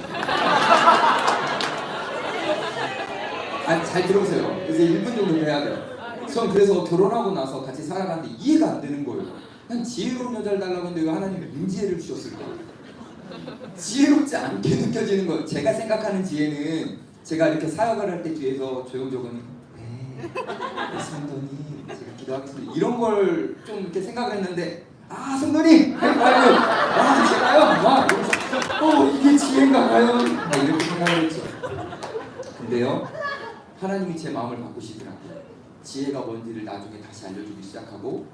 잘 들어보세요. 그래서 1분 정도 해야 돼요. 전 그래서 결혼하고 나서 같이 살아가는데 이해가 안 되는 거예요. 난 지혜로운 여자를 달라고 했는데 왜 하나님이 문지혜를 주셨을까? 지혜롭지 않게 느껴지는 거예요. 제가 생각하는 지혜는, 제가 이렇게 사역을 할 때 뒤에서 조용조용히 성도님 제가 기도하겠습니다 이런 걸 좀 이렇게 생각을 했는데, 아 성도님! 아 제가요? 이게 지혜인가 과연? 이렇게 생각을 했죠. 근데요 하나님이 제 마음을 바꾸시더라고요. 지혜가 뭔지를 나중에 다시 알려주기 시작하고,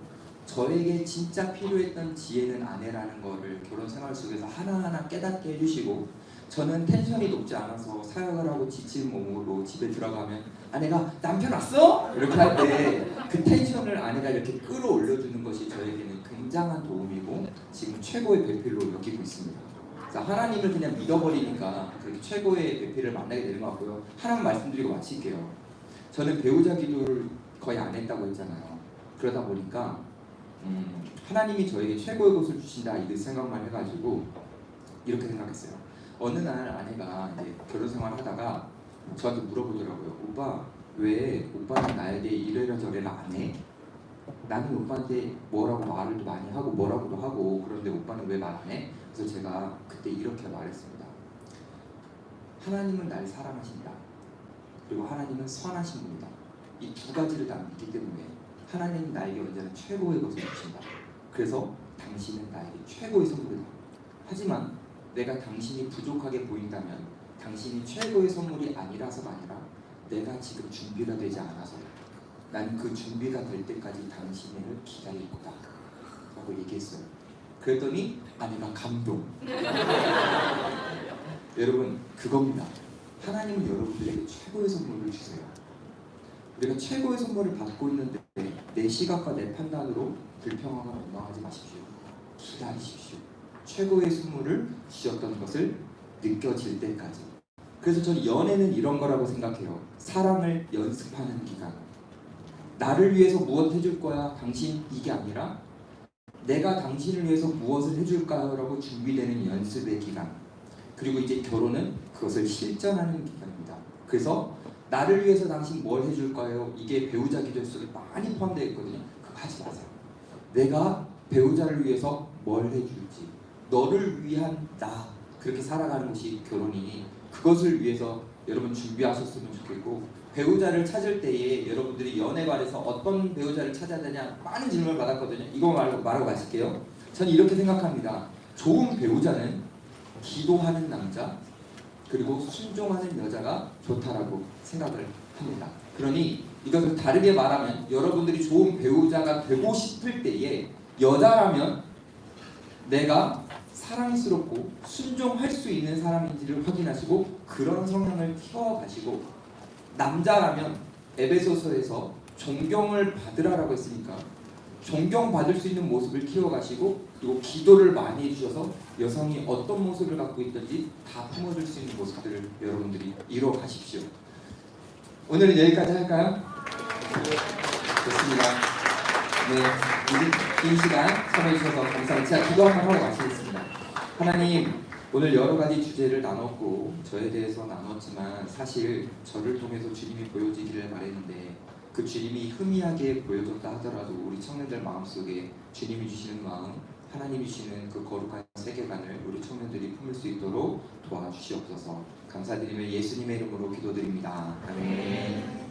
저에게 진짜 필요했던 지혜는 아내라는 거를 결혼 생활 속에서 하나하나 깨닫게 해주시고, 저는 텐션이 높지 않아서 사역을 하고 지친 몸으로 집에 들어가면 아내가 남편 왔어? 이렇게 할 때 그 텐션을 아내가 이렇게 끌어올려주는 것이 저에게는 굉장한 도움이고 지금 최고의 배필로 여기고 있습니다. 그래서 하나님을 그냥 믿어버리니까 그렇게 최고의 배필을 만나게 되는 것 같고요. 하나만 말씀드리고 마칠게요. 저는 배우자 기도를 거의 안 했다고 했잖아요. 그러다 보니까 하나님이 저에게 최고의 것을 주신다 이 생각만 해가지고 이렇게 생각했어요. 어느 날 아내가 이제 결혼 생활 하다가 저한테 물어보더라고요. 오빠 왜 오빠는 나에게 이래라 저래라 안 해? 나는 오빠한테 뭐라고 말을 많이 하고 뭐라고도 하고 그런데 오빠는 왜 말 안 해? 그래서 제가 그때 이렇게 말했습니다. 하나님은 날 사랑하신다. 그리고 하나님은 선하신 분이다. 이 두 가지를 다 믿기 때문에 하나님은 나에게 언제나 최고의 것을 주신다. 그래서 당신은 나에게 최고의 선물이다. 하지만 내가 당신이 부족하게 보인다면 당신이 최고의 선물이 아니라서가 아니라 내가 지금 준비가 되지 않아서야. 나는 그 준비가 될 때까지 당신을 기다릴 거다 라고 얘기했어요. 그랬더니 아내가 감동. 여러분 그겁니다. 하나님은 여러분들에게 최고의 선물을 주세요. 우리가 최고의 선물을 받고 있는데 내 시각과 내 판단으로 불평하거나 원망하지 마십시오. 기다리십시오. 최고의 선물을 주셨던 것을 느껴질 때까지. 그래서 저는 연애는 이런 거라고 생각해요. 사랑을 연습하는 기간. 나를 위해서 무엇 해줄 거야 당신 이게 아니라 내가 당신을 위해서 무엇을 해줄까요? 라고 준비되는 연습의 기간. 그리고 이제 결혼은 그것을 실전하는 기간입니다. 그래서 나를 위해서 당신 뭘 해줄까요? 이게 배우자 기도 속에 많이 포함되어 있거든요. 그거 하지 마세요. 내가 배우자를 위해서 뭘 해줄지 너를 위한 나 그렇게 살아가는 것이 결혼이니 그것을 위해서 여러분 준비하셨으면 좋겠고 배우자를 찾을 때에 여러분들이 연애관에서 어떤 배우자를 찾아야 되냐 많은 질문을 받았거든요. 이거 말하고 마칠게요. 저는 이렇게 생각합니다. 좋은 배우자는 기도하는 남자 그리고 순종하는 여자가 좋다라고 생각을 합니다. 그러니 이것을 다르게 말하면 여러분들이 좋은 배우자가 되고 싶을 때에 여자라면 내가 사랑스럽고 순종할 수 있는 사람인지를 확인하시고 그런 성향을 키워가시고 남자라면 에베소서에서 존경을 받으라라고 했으니까 존경받을 수 있는 모습을 키워가시고 그리고 기도를 많이 해주셔서 여성이 어떤 모습을 갖고 있든지 다 품어줄 수 있는 모습들을 여러분들이 이뤄가십시오. 오늘은 여기까지 할까요? 좋습니다. 네, 긴 시간 참여해주셔서 감사합니다. 제가 기도 한번 하고 마치겠습니다. 하나님, 오늘 여러 가지 주제를 나눴고 저에 대해서 나눴지만 사실 저를 통해서 주님이 보여지기를 바랬는데 그 주님이 희미하게 보여줬다 하더라도 우리 청년들 마음속에 주님이 주시는 마음, 하나님이 주시는 그 거룩한 세계관을 우리 청년들이 품을 수 있도록 도와주시옵소서. 감사드리며 예수님의 이름으로 기도드립니다. 아멘.